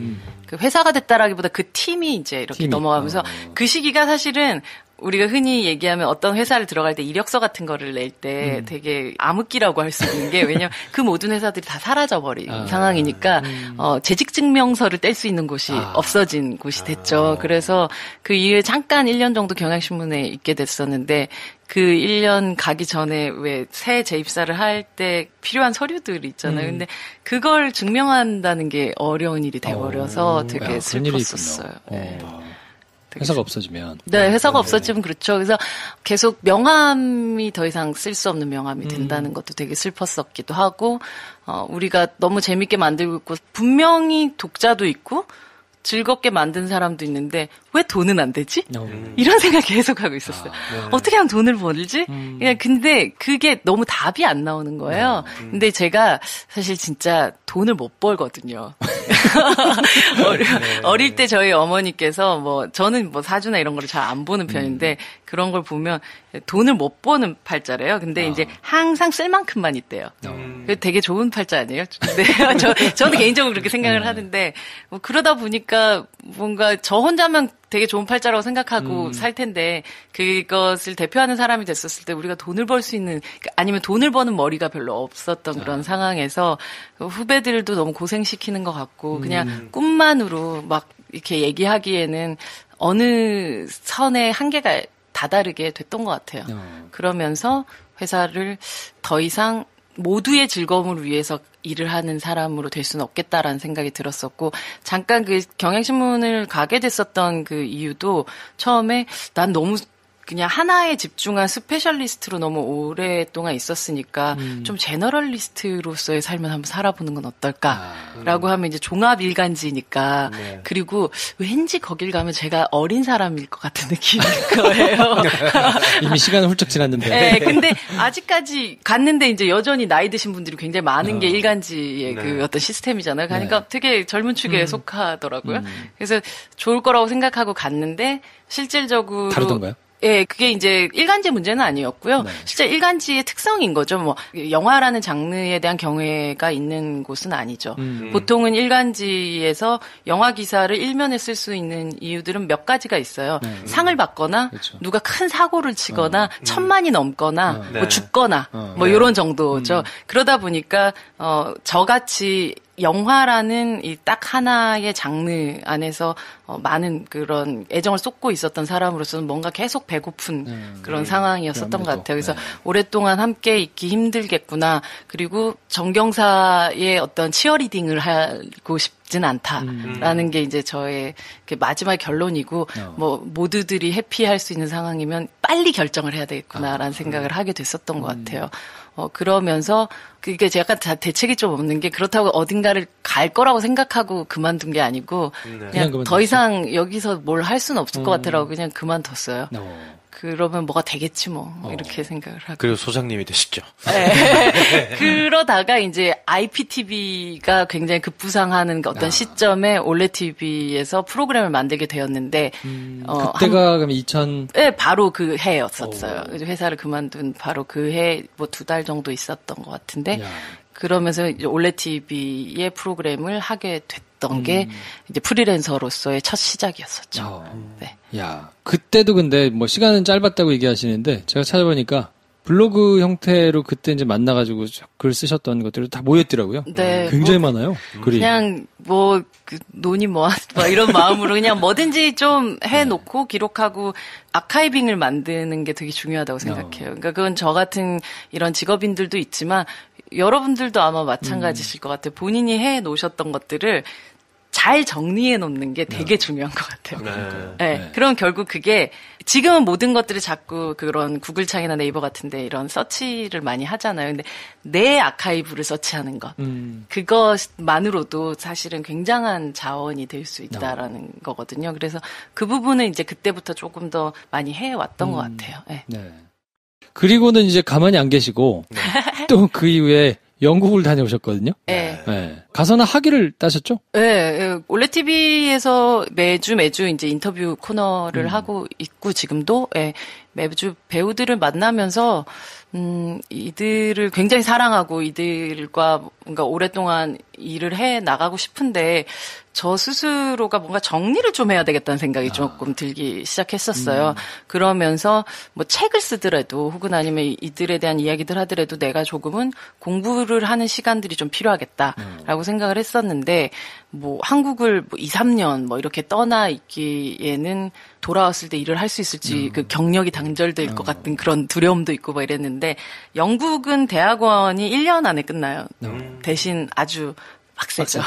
그 회사가 됐다라기보다 그 팀이 이제 이렇게 넘어가면서 그 시기가 사실은 우리가 흔히 얘기하면 어떤 회사를 들어갈 때 이력서 같은 거를 낼 때 되게 암흑기라고 할 수 있는 게 왜냐면 그 모든 회사들이 다 사라져버린 상황이니까 재직증명서를 뗄 수 있는 곳이 없어진 곳이 됐죠. 그래서 그 이후에 잠깐 1년 정도 경향신문에 있게 됐었는데 그 1년 가기 전에 왜 새 재입사를 할 때 필요한 서류들이 있잖아요. 근데 그걸 증명한다는 게 어려운 일이 돼버려서 되게 슬펐었어요. 네.
회사가 없어지면.
네, 회사가 없어지면 그렇죠. 그래서 계속 명함이 더 이상 쓸 수 없는 명함이 된다는 것도 되게 슬펐었기도 하고, 우리가 너무 재밌게 만들고 있고, 분명히 독자도 있고, 즐겁게 만든 사람도 있는데 왜 돈은 안 되지? 이런 생각 계속 하고 있었어요. 어떻게 하면 돈을 벌지? 근데 그게 너무 답이 안 나오는 거예요. 근데 제가 사실 진짜 돈을 못 벌거든요. 어릴 때 저희 어머니께서 저는 사주나 이런 거를 잘 안 보는 편인데 그런 걸 보면 돈을 못 버는 팔자래요. 근데 이제 항상 쓸 만큼만 있대요. 되게 좋은 팔자 아니에요? 근데 저는 개인적으로 그렇게 생각을 하는데 그러다 보니까 뭔가 저 혼자만 되게 좋은 팔자라고 생각하고 살 텐데 그것을 대표하는 사람이 됐었을 때 우리가 돈을 벌 수 있는 아니면 돈을 버는 머리가 별로 없었던 그런 상황에서 후배들도 너무 고생시키는 것 같고 그냥 꿈만으로 막 이렇게 얘기하기에는 어느 선의 한계가 다다르게 됐던 것 같아요. 그러면서 회사를 더 이상 모두의 즐거움을 위해서 일을 하는 사람으로 될 수는 없겠다라는 생각이 들었었고 잠깐 그 경향신문을 가게 됐었던 그 이유도 처음에 난 너무 그냥 하나에 집중한 스페셜리스트로 너무 오랫동안 있었으니까 좀 제너럴리스트로서의 삶을 한번 살아보는 건 어떨까라고 하면 이제 종합일간지니까 그리고 왠지 거길 가면 제가 어린 사람일 것 같은 느낌일 거예요.
이미 시간은 훌쩍 지났는데.
네, 근데 아직까지 갔는데 이제 여전히 나이 드신 분들이 굉장히 많은 게 일간지의 그 어떤 시스템이잖아요. 그러니까 되게 젊은 축에 속하더라고요. 그래서 좋을 거라고 생각하고 갔는데 실질적으로
다르던가요?
예, 그게 이제 일간지 문제는 아니었고요. 실제 일간지의 특성인 거죠. 영화라는 장르에 대한 경외가 있는 곳은 아니죠. 보통은 일간지에서 영화 기사를 일면에 쓸 수 있는 이유들은 몇 가지가 있어요. 상을 받거나, 그렇죠. 누가 큰 사고를 치거나, 1000만이 넘거나, 죽거나, 요런 정도죠. 그러다 보니까, 저같이 영화라는 이 딱 하나의 장르 안에서 많은 그런 애정을 쏟고 있었던 사람으로서는 뭔가 계속 배고픈 그런 상황이었었던 것 같아요. 그래서 오랫동안 함께 있기 힘들겠구나. 그리고 정경사의 어떤 치어리딩을 하고 싶진 않다라는 게 이제 저의 마지막 결론이고 모두들이 해피할 수 있는 상황이면 빨리 결정을 해야 되겠구나라는 생각을 하게 됐었던 것 같아요. 그러면서 그게 제가 약간 대책이 좀 없는 게 그렇다고 어딘가를 갈 거라고 생각하고 그만둔 게 아니고 그냥 더 이상 여기서 뭘 할 수는 없을 것 같아라고 그냥 그만뒀어요. 그러면 뭐가 되겠지 이렇게 생각을 하고.
그리고 소장님이 되셨죠.
네. 그러다가 이제 IPTV가 굉장히 급부상하는 어떤 시점에 올레TV에서 프로그램을 만들게 되었는데
그때가 그럼 2000?
네, 바로 그 해였었어요. 회사를 그만둔 바로 그 해 2달 정도 있었던 것 같은데 그러면서 이제 올레TV의 프로그램을 하게 됐던 게 이제 프리랜서로서의 첫 시작이었었죠. 네.
야, 그때도 근데 시간은 짧았다고 얘기하시는데 제가 찾아보니까 블로그 형태로 그때 이제 만나가지고 글 쓰셨던 것들이 다 모였더라고요.
네.
굉장히 많아요. 글이.
그냥 논이 이런 마음으로 그냥 뭐든지 좀 해놓고 기록하고 아카이빙을 만드는 게 되게 중요하다고 생각해요. 그러니까 그건 저 같은 이런 직업인들도 있지만 여러분들도 아마 마찬가지실 것 같아요. 본인이 해놓으셨던 것들을 잘 정리해 놓는 게 되게 중요한 것 같아요. 네. 그럼 결국 그게 지금은 모든 것들을 자꾸 그런 구글 창이나 네이버 같은데 이런 서치를 많이 하잖아요. 근데 내 아카이브를 서치하는 것. 그것만으로도 사실은 굉장한 자원이 될 수 있다라는 거거든요. 그래서 그 부분은 이제 그때부터 조금 더 많이 해왔던 것 같아요. 네. 네.
그리고는 이제 가만히 안 계시고 또 그 이후에 영국을 다녀오셨거든요.
네.
네. 가서는 학위를 따셨죠?
네. 원래 TV에서 매주 이제 인터뷰 코너를 하고 있고 지금도 매주 배우들을 만나면서 이들을 굉장히 사랑하고 이들과 뭔가 오랫동안 일을 해 나가고 싶은데 저 스스로가 뭔가 정리를 좀 해야 되겠다는 생각이 조금 들기 시작했었어요. 그러면서 뭐 책을 쓰더라도 혹은 아니면 이들에 대한 이야기들 하더라도 내가 조금은 공부를 하는 시간들이 좀 필요하겠다라고 생각을 했었는데 뭐 한국을 뭐 2, 3년 뭐 이렇게 떠나 있기에는 돌아왔을 때 일을 할 수 있을지 그 경력이 단절될 것 같은 그런 두려움도 있고 뭐 이랬는데 영국은 대학원이 1년 안에 끝나요. 대신 아주 빡세죠.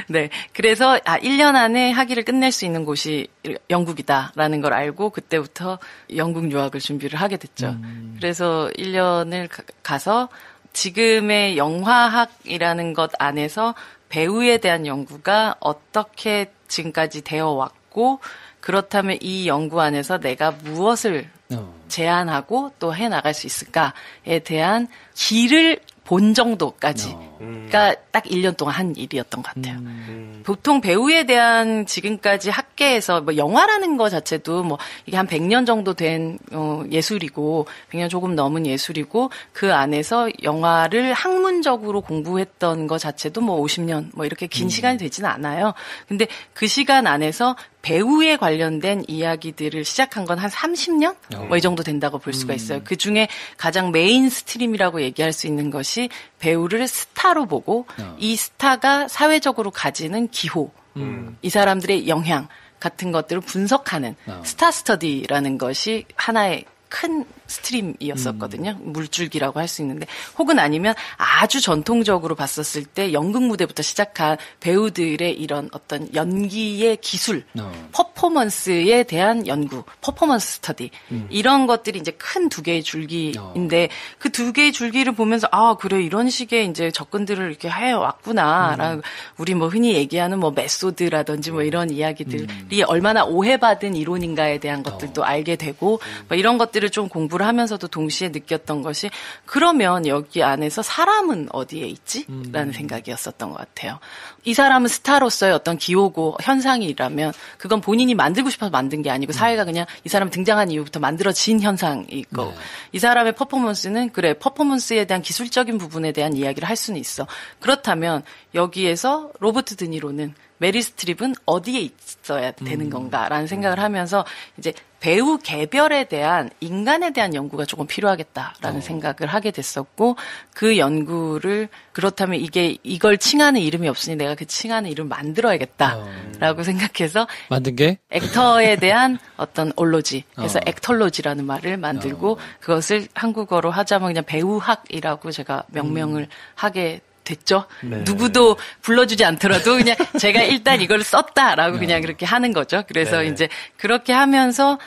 네. 그래서 1년 안에 학위를 끝낼 수 있는 곳이 영국이다라는 걸 알고 그때부터 영국 유학을 준비를 하게 됐죠. 그래서 1년을 가서 지금의 영화학이라는 것 안에서 배우에 대한 연구가 어떻게 지금까지 되어 왔고 그렇다면 이 연구 안에서 내가 무엇을 제안하고 또 해나갈 수 있을까에 대한 길을 본 정도까지가 딱 1년 동안 한 일이었던 것 같아요. 보통 배우에 대한 지금까지 학계에서 뭐 영화라는 거 자체도 뭐 이게 한 100년 정도 된 예술이고 100년 조금 넘은 예술이고 그 안에서 영화를 학문적으로 공부했던 거 자체도 뭐 50년 뭐 이렇게 긴 시간이 되지는 않아요. 근데 그 시간 안에서 배우에 관련된 이야기들을 시작한 건 한 30년? 뭐 이 정도 된다고 볼 수가 있어요. 그 중에 가장 메인스트림이라고 얘기할 수 있는 것이 배우를 스타로 보고 이 스타가 사회적으로 가지는 기호, 이 사람들의 영향 같은 것들을 분석하는 스타 스터디라는 것이 하나의 큰 스트림이었었거든요. 물줄기라고 할 수 있는데 혹은 아니면 아주 전통적으로 봤었을 때 연극 무대부터 시작한 배우들의 이런 어떤 연기의 기술, 퍼포먼스에 대한 연구, 퍼포먼스 스터디 이런 것들이 이제 큰 두 개의 줄기인데 그 두 개의 줄기를 보면서 그래 이런 식의 이제 접근들을 이렇게 해왔구나라는 우리 뭐 흔히 얘기하는 뭐 메소드라든지 뭐 이런 이야기들이 얼마나 오해받은 이론인가에 대한 것들도 알게 되고 뭐 이런 것들을 좀 공부를 하면서도 동시에 느꼈던 것이 그러면 여기 안에서 사람은 어디에 있지? 라는 생각이었었던 것 같아요. 이 사람은 스타로서의 어떤 기호고 현상이라면 그건 본인이 만들고 싶어서 만든 게 아니고 사회가 그냥 이 사람 등장한 이후부터 만들어진 현상이고 이 사람의 퍼포먼스는 그래 퍼포먼스에 대한 기술적인 부분에 대한 이야기를 할 수는 있어. 그렇다면 여기에서 로버트 드니로는 메릴 스트립은 어디에 있어야 되는 건가라는 생각을 하면서 이제 배우 개별에 대한 인간에 대한 연구가 조금 필요하겠다라는 생각을 하게 됐었고 그 연구를 그렇다면 이걸 칭하는 이름이 없으니 내가 그 칭하는 이름을 만들어야겠다라고 생각해서
만든 게
액터에 대한 어떤 올로지 그래서 액털로지라는 말을 만들고 그것을 한국어로 하자면 그냥 배우학이라고 제가 명명을 하게 됐죠. 네. 누구도 불러주지 않더라도 그냥 제가 일단 이걸 썼다라고 그냥 그렇게 하는 거죠. 그래서 이제 그렇게 하면서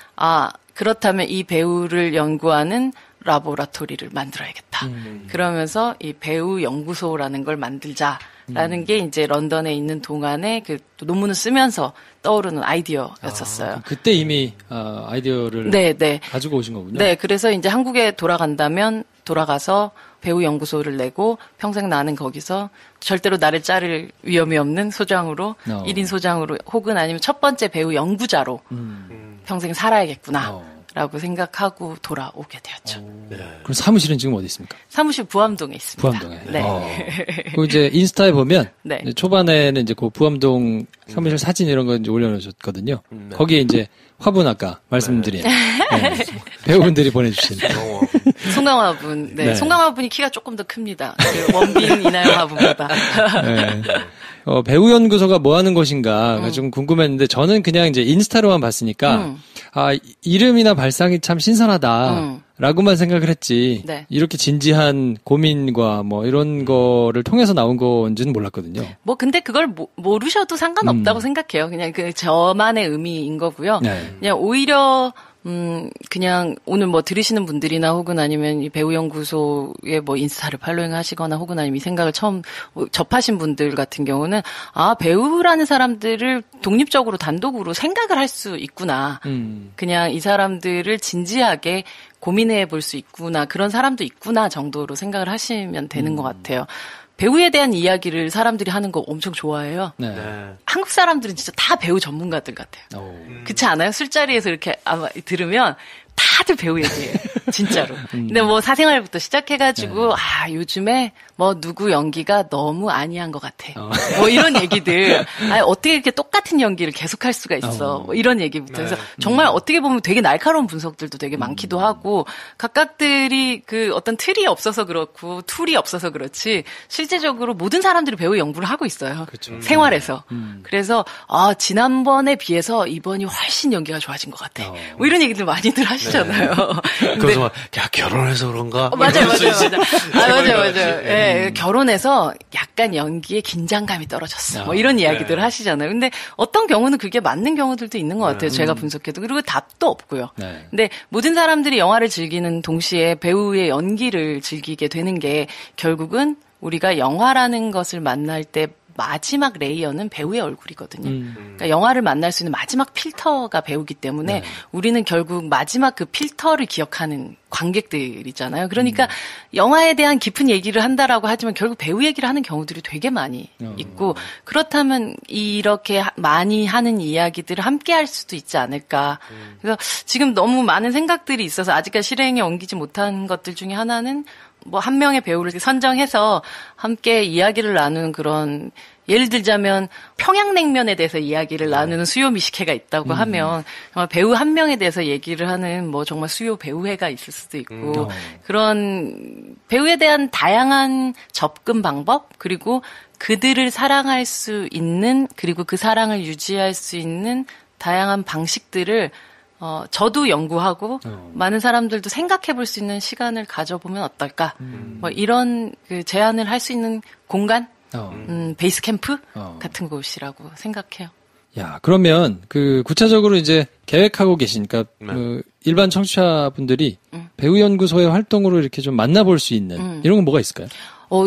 그렇다면 이 배우를 연구하는 라보라토리를 만들어야겠다. 그러면서 이 배우 연구소라는 걸 만들자라는 게 이제 런던에 있는 동안에 그 논문을 쓰면서 떠오르는 아이디어였었어요.
그때 이미 아이디어를 가지고 오신 거군요.
네, 그래서 이제 한국에 돌아가서 배우 연구소를 내고 평생 나는 거기서 절대로 나를 자를 위험이 없는 소장으로 1인 소장으로 혹은 아니면 첫 번째 배우 연구자로 평생 살아야겠구나 라고 생각하고 돌아오게 되었죠.
그럼 사무실은 지금 어디 있습니까?
사무실 부암동에 있습니다.
부암동에. 네. 그 이제 인스타에 보면 초반에는 이제 그 부암동 사무실 사진 이런 거 이제 올려놓으셨거든요. 거기에 이제 화분 아까 말씀드린 배우분들이 보내주신
송강화 분, 송강화 분이 키가 조금 더 큽니다. 그 원빈 이나영 화분보다.
배우 연구소가 뭐 하는 곳인가 좀 궁금했는데 저는 그냥 이제 인스타로만 봤으니까 이름이나 발상이 참 신선하다. 라고만 생각을 했지. 네. 이렇게 진지한 고민과 뭐 이런 거를 통해서 나온 건지는 몰랐거든요.
뭐 근데 그걸 모르셔도 상관없다고 생각해요. 그냥 그 저만의 의미인 거고요.
네.
그냥 오히려 그냥 오늘 뭐 들으시는 분들이나 혹은 아니면 이 배우연구소의 뭐 인스타를 팔로잉 하시거나 혹은 아니면 이 생각을 처음 접하신 분들 같은 경우는 아, 배우라는 사람들을 독립적으로 단독으로 생각을 할 수 있구나. 그냥 이 사람들을 진지하게 고민해 볼 수 있구나. 그런 사람도 있구나 정도로 생각을 하시면 되는 것 같아요. 배우에 대한 이야기를 사람들이 하는 거 엄청 좋아해요.
네.
한국 사람들은 진짜 다 배우 전문가들 같아요. 그렇지 않아요? 술자리에서 이렇게 아마 들으면 다들 배우 얘기예요. 진짜로. 근데 뭐 사생활부터 시작해가지고 아 요즘에 뭐 누구 연기가 너무 아니한 것 같아. 뭐 이런 얘기들. 아 어떻게 이렇게 똑같은 연기를 계속할 수가 있어. 뭐 이런 얘기부터 해서 정말 어떻게 보면 되게 날카로운 분석들도 되게 많기도 하고 각각들이 그 어떤 틀이 없어서 그렇고 툴이 없어서 그렇지 실제적으로 모든 사람들이 배우 연구를 하고 있어요.
그렇죠.
생활에서. 그래서 아 지난번에 비해서 이번이 훨씬 연기가 좋아진 것 같아. 뭐 이런 얘기들 많이들 하시잖아요.
그래서 막, 야, 결혼해서 그런가?
맞아요. 예, 결혼해서 약간 연기에 긴장감이 떨어졌어. 뭐 이런 이야기들을 하시잖아요. 근데 어떤 경우는 그게 맞는 경우들도 있는 것 같아요. 제가 분석해도. 그리고 답도 없고요.
네.
근데 모든 사람들이 영화를 즐기는 동시에 배우의 연기를 즐기게 되는 게 결국은 우리가 영화라는 것을 만날 때 마지막 레이어는 배우의 얼굴이거든요. 그러니까 영화를 만날 수 있는 마지막 필터가 배우기 때문에 우리는 결국 마지막 그 필터를 기억하는 관객들이잖아요. 그러니까 영화에 대한 깊은 얘기를 한다라고 하지만 결국 배우 얘기를 하는 경우들이 되게 많이 있고 그렇다면 이렇게 많이 하는 이야기들을 함께 할 수도 있지 않을까. 그래서 지금 너무 많은 생각들이 있어서 아직까지 실행에 옮기지 못한 것들 중에 하나는 뭐 한 명의 배우를 선정해서 함께 이야기를 나누는 그런 예를 들자면 평양냉면에 대해서 이야기를 나누는 수요 미식회가 있다고 하면 정말 배우 한 명에 대해서 얘기를 하는 뭐 정말 수요 배우회가 있을 수도 있고 그런 배우에 대한 다양한 접근 방법 그리고 그들을 사랑할 수 있는 그리고 그 사랑을 유지할 수 있는 다양한 방식들을 저도 연구하고 많은 사람들도 생각해 볼 수 있는 시간을 가져보면 어떨까? 뭐 이런 그 제안을 할 수 있는 공간, 베이스 캠프 같은 곳이라고 생각해요.
야, 그러면 그 구체적으로 이제 계획하고 계시니까 그 일반 청취자분들이 배우연구소의 활동으로 이렇게 좀 만나볼 수 있는 이런 건 뭐가 있을까요?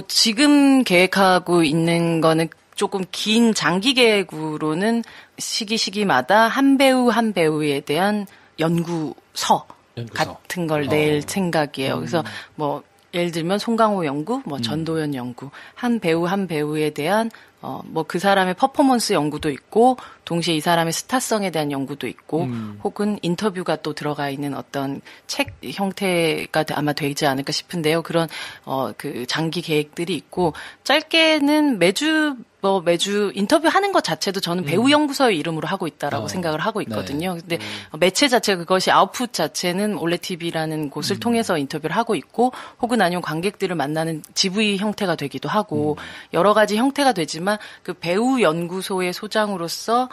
지금 계획하고 있는 거는 조금 긴 장기 계획으로는 시기마다 한 배우에 대한 연구서. 같은 걸 낼 생각이에요. 그래서 뭐 예를 들면 송강호 연구, 뭐 전도연 연구, 한 배우에 대한 뭐 그 사람의 퍼포먼스 연구도 있고 동시에 이 사람의 스타성에 대한 연구도 있고 혹은 인터뷰가 또 들어가 있는 어떤 책 형태가 아마 되지 않을까 싶은데요. 그런 그 장기 계획들이 있고 짧게는 매주 인터뷰하는 것 자체도 저는 배우연구소의 이름으로 하고 있다라고 생각을 하고 있거든요. 근데 매체 자체 그것이 아웃풋 자체는 올레TV라는 곳을 통해서 인터뷰를 하고 있고 혹은 아니면 관객들을 만나는 GV 형태가 되기도 하고 여러 가지 형태가 되지만 그 배우연구소의 소장으로서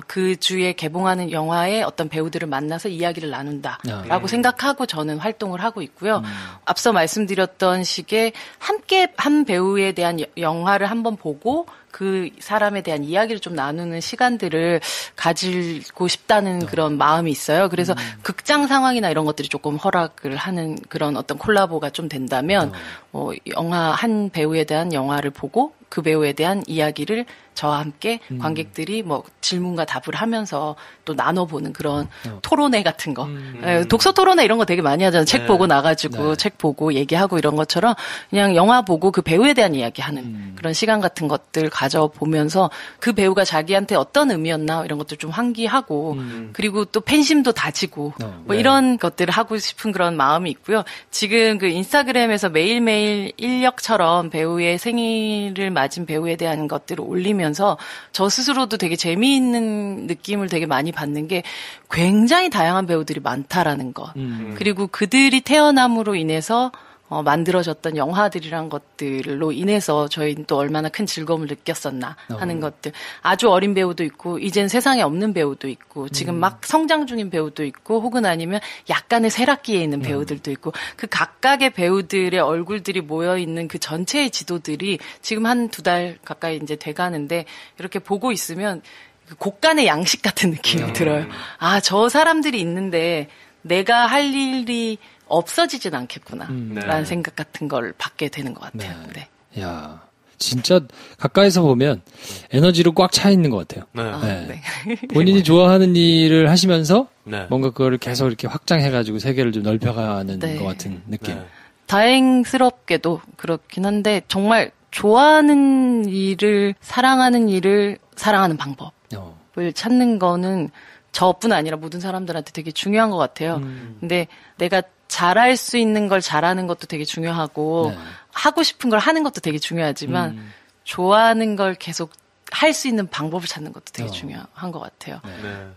그 주에 개봉하는 영화의 어떤 배우들을 만나서 이야기를 나눈다라고 생각하고 저는 활동을 하고 있고요. 앞서 말씀드렸던 식의 함께 한 배우에 대한 영화를 한번 보고 그 사람에 대한 이야기를 좀 나누는 시간들을 가지고 싶다는 그런 마음이 있어요. 그래서 극장 상황이나 이런 것들이 조금 허락을 하는 그런 어떤 콜라보가 좀 된다면 영화 한 배우에 대한 영화를 보고 그 배우에 대한 이야기를 저와 함께 관객들이 뭐 질문과 답을 하면서 또 나눠보는 그런 토론회 같은 거. 독서 토론회 이런 거 되게 많이 하잖아요. 책 보고 나가지고 책 보고 얘기하고 이런 것처럼 그냥 영화 보고 그 배우에 대한 이야기하는 그런 시간 같은 것들 가져보면서 그 배우가 자기한테 어떤 의미였나 이런 것들 좀 환기하고 그리고 또 팬심도 다지고 뭐 이런 것들을 하고 싶은 그런 마음이 있고요. 지금 그 인스타그램에서 매일매일 인력처럼 배우의 생일을 맞은 배우에 대한 것들을 올리면서 저 스스로도 되게 재미있는 느낌을 되게 많이 받는 게 굉장히 다양한 배우들이 많다라는 것. 그리고 그들이 태어남으로 인해서 만들어졌던 영화들이란 것들로 인해서 저희는 또 얼마나 큰 즐거움을 느꼈었나 하는 것들. 아주 어린 배우도 있고, 이젠 세상에 없는 배우도 있고, 지금 막 성장 중인 배우도 있고, 혹은 아니면 약간의 쇠락기에 있는 배우들도 있고, 그 각각의 배우들의 얼굴들이 모여있는 그 전체의 지도들이 지금 한 2달 가까이 이제 돼가는데, 이렇게 보고 있으면 곡간의 양식 같은 느낌이 들어요. 아, 저 사람들이 있는데 내가 할 일이 없어지진 않겠구나. 라는 생각 같은 걸 받게 되는 것 같아요.
네. 야, 진짜 가까이서 보면 에너지로 꽉 차 있는 것 같아요.
네.
본인이 좋아하는 일을 하시면서 뭔가 그거를 계속 이렇게 확장해가지고 세계를 좀 넓혀가는 것 같은 느낌.
다행스럽게도 그렇긴 한데 정말 좋아하는 일을, 사랑하는 방법을 찾는 거는 저뿐 아니라 모든 사람들한테 되게 중요한 것 같아요. 근데 내가 잘할 수 있는 걸 잘하는 것도 되게 중요하고 하고 싶은 걸 하는 것도 되게 중요하지만 좋아하는 걸 계속 할 수 있는 방법을 찾는 것도 되게 중요한 것 같아요.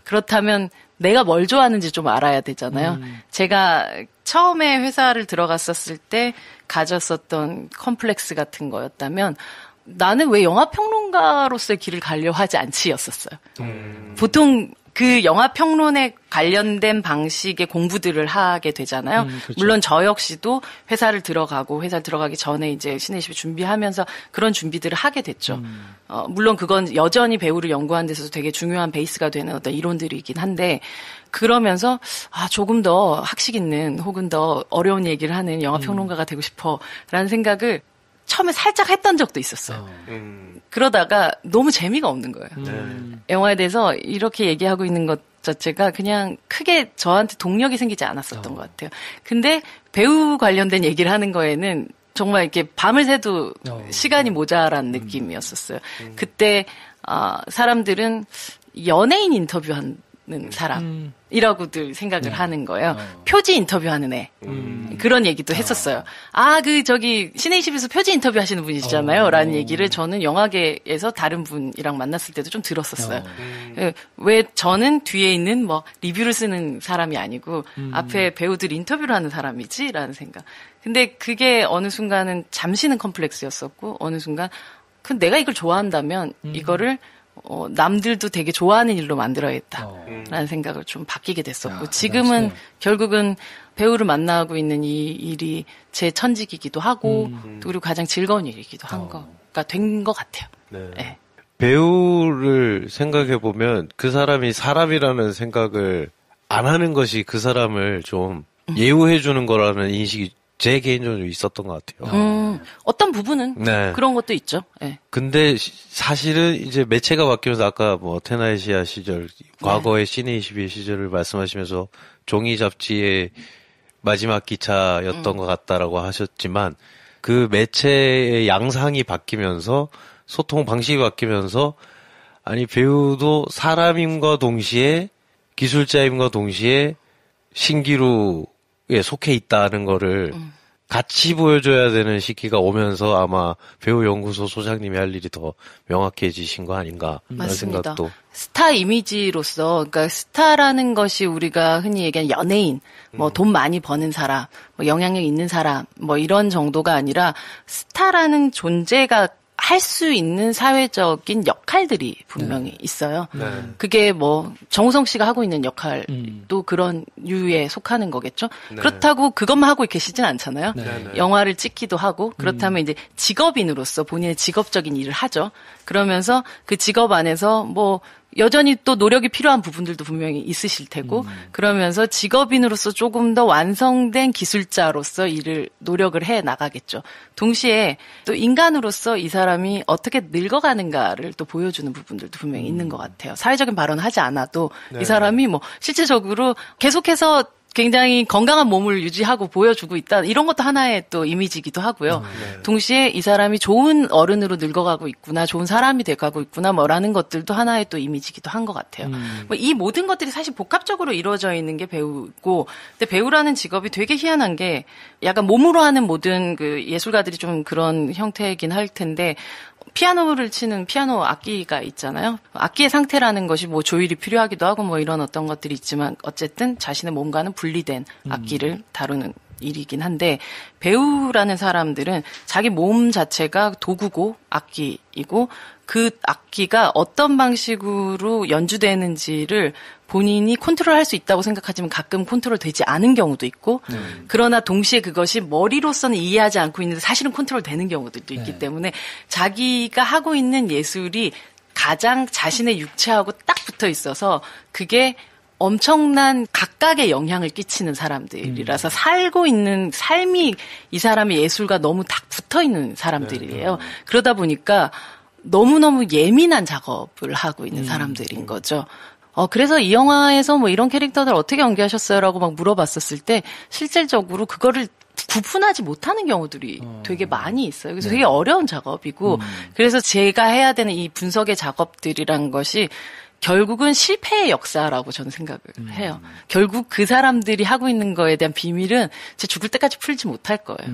그렇다면 내가 뭘 좋아하는지 좀 알아야 되잖아요. 제가 처음에 회사를 들어갔었을 때 가졌었던 컴플렉스 같은 거였다면 나는 왜 영화평론가로서의 길을 가려 하지 않지였었어요. 보통 그 영화평론에 관련된 방식의 공부들을 하게 되잖아요.
그렇죠.
물론 저 역시도 회사를 들어가기 전에 이제 신의20이 준비하면서 그런 준비들을 하게 됐죠. 물론 그건 여전히 배우를 연구하는 데서도 되게 중요한 베이스가 되는 어떤 이론들이긴 한데, 그러면서 조금 더 학식 있는 혹은 더 어려운 얘기를 하는 영화평론가가 되고 싶어라는 생각을 처음에 살짝 했던 적도 있었어요. 그러다가 너무 재미가 없는 거예요. 영화에 대해서 이렇게 얘기하고 있는 것 자체가 그냥 크게 저한테 동력이 생기지 않았었던 것 같아요. 근데 배우 관련된 얘기를 하는 거에는 정말 이렇게 밤을 새도 시간이 모자란 느낌이었었어요. 그때 사람들은 연예인 인터뷰하는 사람이라고들 생각을 하는 거예요. 표지 인터뷰하는 애. 그런 얘기도 했었어요. 신의20에서 표지 인터뷰 하시는 분이시잖아요. 라는 얘기를 저는 영화계에서 다른 분이랑 만났을 때도 좀 들었었어요. 왜 저는 뒤에 있는 리뷰를 쓰는 사람이 아니고 앞에 배우들 인터뷰를 하는 사람이지? 라는 생각. 근데 그게 어느 순간은 잠시는 컴플렉스였었고, 어느 순간 내가 이걸 좋아한다면 이거를 남들도 되게 좋아하는 일로 만들어야겠다라는 생각을 좀 바뀌게 됐었고, 지금은 결국은 배우를 만나고 있는 이 일이 제 천직이기도 하고, 그리고 가장 즐거운 일이기도 한 거가 된 것 같아요. 네.
배우를 생각해보면 그 사람이 사람이라는 생각을 안 하는 것이 그 사람을 좀 예우해주는 거라는 인식이 제 개인적으로 있었던 것 같아요.
어떤 부분은 그런 것도 있죠. 네.
근데 사실은 이제 매체가 바뀌면서 아까 테나이시아 시절, 과거의 신의20의 시절을 말씀하시면서 종이 잡지의 마지막 기차였던 것 같다라고 하셨지만, 그 매체의 양상이 바뀌면서 소통 방식이 바뀌면서, 아니 배우도 사람임과 동시에 기술자임과 동시에 신기루에 속해 있다는 거를 같이 보여줘야 되는 시기가 오면서 아마 배우연구소 소장님이 할 일이 더 명확해지신 거 아닌가 하는 생각도.
스타 이미지로서, 그러니까 스타라는 것이 우리가 흔히 얘기하는 연예인, 돈 많이 버는 사람, 영향력 있는 사람, 이런 정도가 아니라 스타라는 존재가 할 수 있는 사회적인 역할들이 분명히 있어요. 그게 정우성 씨가 하고 있는 역할도 그런 유에 속하는 거겠죠. 그렇다고 그것만 하고 계시진 않잖아요. 영화를 찍기도 하고, 그렇다면 이제 직업인으로서 본인의 직업적인 일을 하죠. 그러면서 그 직업 안에서 여전히 또 노력이 필요한 부분들도 분명히 있으실 테고, 그러면서 직업인으로서 조금 더 완성된 기술자로서 노력을 해 나가겠죠. 동시에 또 인간으로서 이 사람이 어떻게 늙어가는가를 또 보여주는 부분들도 분명히 있는 것 같아요. 사회적인 발언을 하지 않아도 이 사람이 실질적으로 계속해서 굉장히 건강한 몸을 유지하고 보여주고 있다. 이런 것도 하나의 또 이미지이기도 하고요. 동시에 이 사람이 좋은 어른으로 늙어가고 있구나, 좋은 사람이 돼가고 있구나, 라는 것들도 하나의 또 이미지이기도 한 것 같아요. 이 모든 것들이 사실 복합적으로 이루어져 있는 게 배우고, 근데 배우라는 직업이 되게 희한한 게 약간 몸으로 하는 모든 그 예술가들이 좀 그런 형태이긴 할 텐데, 피아노를 치는 피아노 악기가 있잖아요. 악기의 상태라는 것이 조율이 필요하기도 하고 이런 어떤 것들이 있지만, 어쨌든 자신의 몸과는 분리된 악기를 다루는 일이긴 한데 배우라는 사람들은 자기 몸 자체가 도구고 악기이고 그 악기가 어떤 방식으로 연주되는지를 본인이 컨트롤할 수 있다고 생각하지만 가끔 컨트롤 되지 않은 경우도 있고 그러나 동시에 그것이 머리로서는 이해하지 않고 있는데 사실은 컨트롤 되는 경우들도 있기 때문에 자기가 하고 있는 예술이 가장 자신의 육체하고 딱 붙어 있어서 그게 엄청난 각각의 영향을 끼치는 사람들이라서 살고 있는 삶이 이 사람의 예술과 너무 딱 붙어 있는 사람들이에요. 그러다 보니까 너무너무 예민한 작업을 하고 있는 사람들인 거죠. 그래서 이 영화에서 뭐 이런 캐릭터들 어떻게 연기하셨어요? 라고 막 물어봤었을 때 실질적으로 그거를 구분하지 못하는 경우들이 되게 많이 있어요. 그래서 되게 어려운 작업이고 그래서 제가 해야 되는 이 분석의 작업들이란 것이 결국은 실패의 역사라고 저는 생각을 해요. 결국 그 사람들이 하고 있는 거에 대한 비밀은 제 죽을 때까지 풀지 못할 거예요.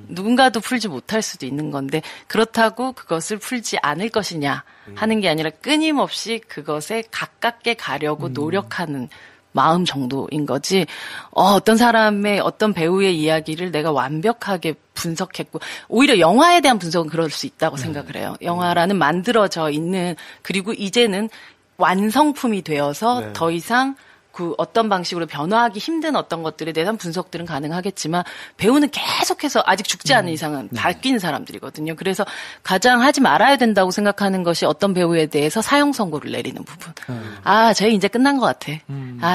누군가도 풀지 못할 수도 있는 건데 그렇다고 그것을 풀지 않을 것이냐 하는 게 아니라 끊임없이 그것에 가깝게 가려고 노력하는 마음 정도인 거지. 어떤 사람의 어떤 배우의 이야기를 내가 완벽하게 분석했고 오히려 영화에 대한 분석은 그럴 수 있다고 생각을 해요. 영화라는 만들어져 있는 그리고 이제는 완성품이 되어서 더 이상 그 어떤 방식으로 변화하기 힘든 어떤 것들에 대한 분석들은 가능하겠지만 배우는 계속해서 아직 죽지 않은 이상은 바뀌는 사람들이거든요. 그래서 가장 하지 말아야 된다고 생각하는 것이 어떤 배우에 대해서 사형 선고를 내리는 부분. 쟤 이제 끝난 것 같아.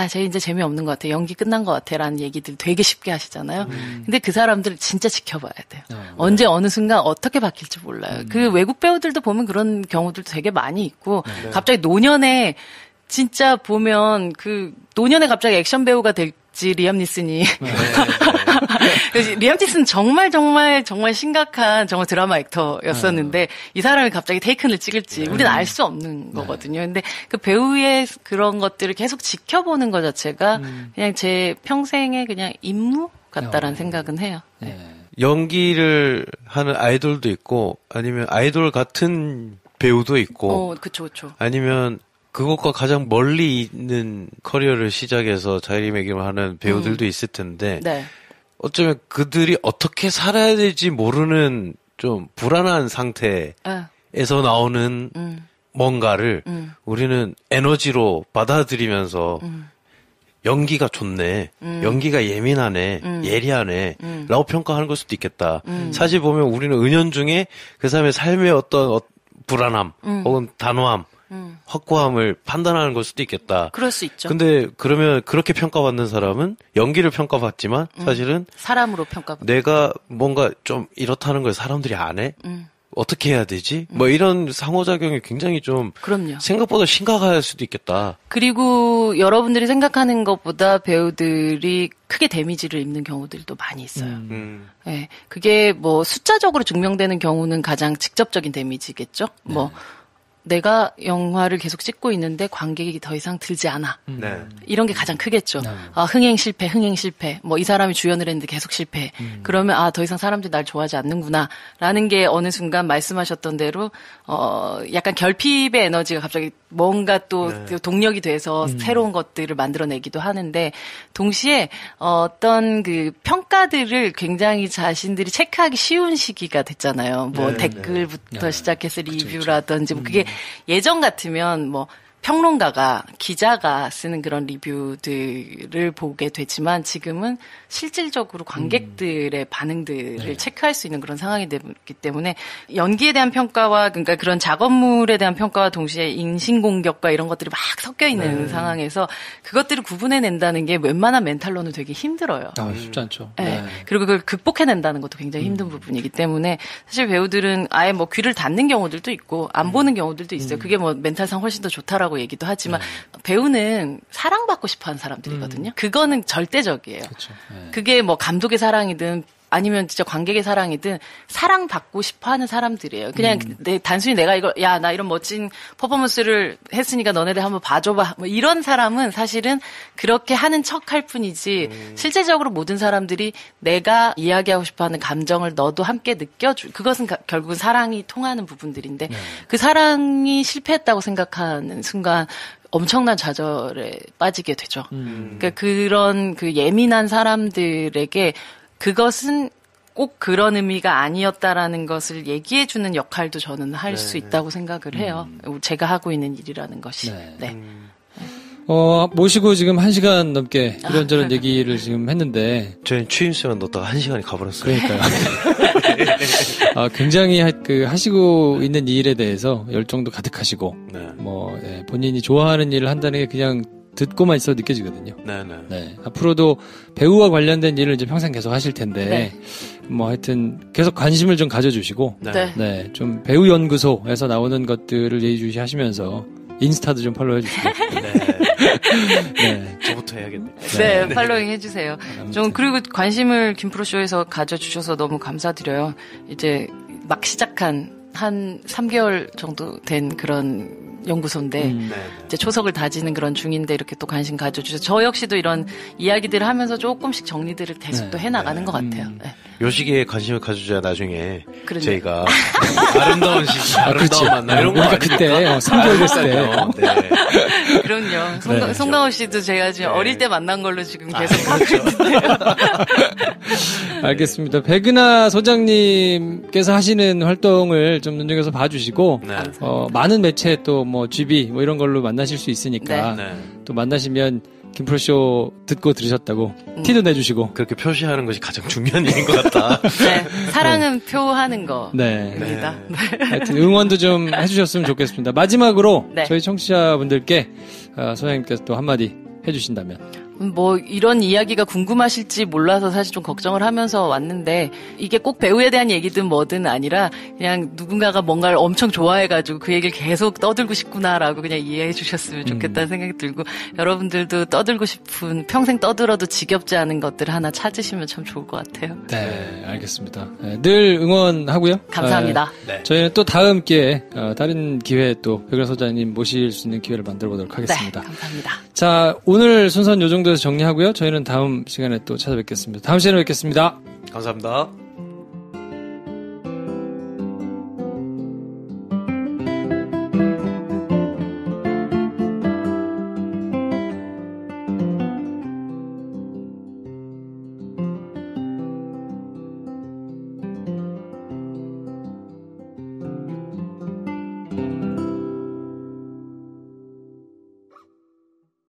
쟤 이제 재미없는 것 같아. 연기 끝난 것 같아. 라는 얘기들 되게 쉽게 하시잖아요. 근데 그 사람들을 진짜 지켜봐야 돼요. 언제 어느 순간 어떻게 바뀔지 몰라요. 그 외국 배우들도 보면 그런 경우들도 되게 많이 있고 갑자기 노년에 진짜 보면 그 노년에 갑자기 액션 배우가 될지 리암 니슨이 리암 니슨 정말 심각한 정말 드라마 액터였었는데 이 사람이 갑자기 테이큰을 찍을지 우리는 알 수 없는 거거든요. 근데 그 배우의 그런 것들을 계속 지켜보는 것 자체가 그냥 제 평생의 그냥 임무 같다라는 생각은 해요. 네.
연기를 하는 아이돌도 있고 아니면 아이돌 같은 배우도 있고
그쵸.
아니면 그것과 가장 멀리 있는 커리어를 시작해서 자리매김을 하는 배우들도 있을 텐데 어쩌면 그들이 어떻게 살아야 될지 모르는 좀 불안한 상태에서 나오는 뭔가를 우리는 에너지로 받아들이면서 연기가 좋네, 연기가 예민하네, 예리하네 라고 평가하는 걸 수도 있겠다. 사실 보면 우리는 은연중에 그 사람의 삶의 어떤 불안함 혹은 단호함 확고함을 판단하는 걸 수도 있겠다.
그럴 수 있죠.
근데 그러면 그렇게 평가받는 사람은 연기를 평가받지만 사실은
사람으로 평가받는
내가 뭔가 좀 이렇다는 걸 사람들이 안 해? 어떻게 해야 되지? 뭐 이런 상호작용이 굉장히 좀
그럼요.
생각보다 심각할 수도 있겠다.
그리고 여러분들이 생각하는 것보다 배우들이 크게 데미지를 입는 경우들도 많이 있어요. 네, 그게 뭐 숫자적으로 증명되는 경우는 가장 직접적인 데미지겠죠. 뭐 내가 영화를 계속 찍고 있는데 관객이 더 이상 들지 않아. 이런 게 가장 크겠죠. 흥행 실패. 뭐 이 사람이 주연을 했는데 계속 실패. 그러면 더 이상 사람들이 날 좋아하지 않는구나. 라는 게 어느 순간 말씀하셨던 대로 약간 결핍의 에너지가 갑자기 뭔가 또 동력이 돼서 새로운 것들을 만들어내기도 하는데 동시에 어떤 그 평가들을 굉장히 자신들이 체크하기 쉬운 시기가 됐잖아요. 뭐 댓글부터 시작해서 리뷰라든지 뭐 그게 예전 같으면 뭐 평론가가 기자가 쓰는 그런 리뷰들을 보게 되지만 지금은 실질적으로 관객들의 반응들을 체크할 수 있는 그런 상황이 되기 때문에 연기에 대한 평가와 그러니까 그런 작업물에 대한 평가와 동시에 인신공격과 이런 것들이 막 섞여 있는 상황에서 그것들을 구분해낸다는 게 웬만한 멘탈로는 되게 힘들어요.
쉽지 않죠.
네. 그리고 그걸 극복해낸다는 것도 굉장히 힘든 부분이기 때문에 사실 배우들은 아예 뭐 귀를 닫는 경우들도 있고 안 보는 경우들도 있어요. 그게 뭐 멘탈상 훨씬 더 좋다라고 얘기도 하지만 배우는 사랑받고 싶어하는 사람들이거든요. 그거는 절대적이에요. 그렇죠. 그게 뭐 감독의 사랑이든 아니면 진짜 관객의 사랑이든 사랑받고 싶어하는 사람들이에요. 그냥 단순히 내가 이걸 나 이런 멋진 퍼포먼스를 했으니까 너네들 한번 봐줘봐. 뭐 이런 사람은 사실은 그렇게 하는 척할 뿐이지 실제적으로 모든 사람들이 내가 이야기하고 싶어하는 감정을 너도 함께 느껴줄. 그것은 결국은 사랑이 통하는 부분들인데 그 사랑이 실패했다고 생각하는 순간 엄청난 좌절에 빠지게 되죠. 그러니까 그런 그 예민한 사람들에게 그것은 꼭 그런 의미가 아니었다라는 것을 얘기해주는 역할도 저는 할 수 있다고 생각을 해요. 제가 하고 있는 일이라는 것이. 네.
모시고 지금 1시간 넘게 이런저런 얘기를 지금 했는데.
저희는 취임수만 넣다가 1시간이 가버렸어요.
그러니까요. 굉장히 하시고 있는 일에 대해서 열정도 가득하시고, 본인이 좋아하는 일을 한다는 게 그냥 듣고만 있어도 느껴지거든요. 네. 앞으로도 배우와 관련된 일을 이제 평생 계속 하실 텐데, 하여튼 계속 관심을 좀 가져주시고, 좀 배우 연구소에서 나오는 것들을 예의주시하시면서 인스타도 좀 팔로우 해주시고.
네. 저부터 해야겠네요.
네, 팔로잉 해주세요. 좀 그리고 관심을 김프로쇼에서 가져주셔서 너무 감사드려요. 이제 막 시작한 한 3개월 정도 된 그런 연구소인데 이제 초석을 다지는 그런 중인데 이렇게 또 관심 가져주셔서 저 역시도 이런 이야기들을 하면서 조금씩 정리들을 계속 또 해나가는 것 같아요.
요 시기에 관심을 가져줘야 나중에 저희가 아름다운 시기, 아름다운 만남 이런 거
우리가 그때 3개월 됐을 때.
그럼요. 송강호 씨도 제가 지금 어릴 때 만난 걸로 지금 계속 하고 있는데요.
알겠습니다. 백은하 소장님께서 하시는 활동을 좀 눈여겨서 봐주시고 많은 매체 또 GB 이런 걸로 만나실 수 있으니까 또 만나시면 김프로쇼 듣고 들으셨다고 티도 내주시고
그렇게 표시하는 것이 가장 중요한 일인 것 같다.
사랑은 표하는 거입니다.
하여튼 응원도 좀 해주셨으면 좋겠습니다. 마지막으로 저희 청취자분들께 소장님께서 또 한마디 해주신다면.
이런 이야기가 궁금하실지 몰라서 사실 좀 걱정을 하면서 왔는데, 이게 꼭 배우에 대한 얘기든 뭐든 아니라, 그냥 누군가가 뭔가를 엄청 좋아해가지고 그 얘기를 계속 떠들고 싶구나라고 그냥 이해해 주셨으면 좋겠다는 생각이 들고, 여러분들도 떠들고 싶은, 평생 떠들어도 지겹지 않은 것들 하나 찾으시면 참 좋을 것 같아요.
네, 알겠습니다. 늘 응원하고요.
감사합니다.
저희는 또 다음 기회에, 다른 기회에 또 백은하 소장님 모실 수 있는 기회를 만들어 보도록 하겠습니다.
네, 감사합니다.
자, 오늘 순서는 요 정도에서 정리하고요. 저희는 다음 시간에 또 찾아뵙겠습니다. 다음 시간에 뵙겠습니다.
감사합니다.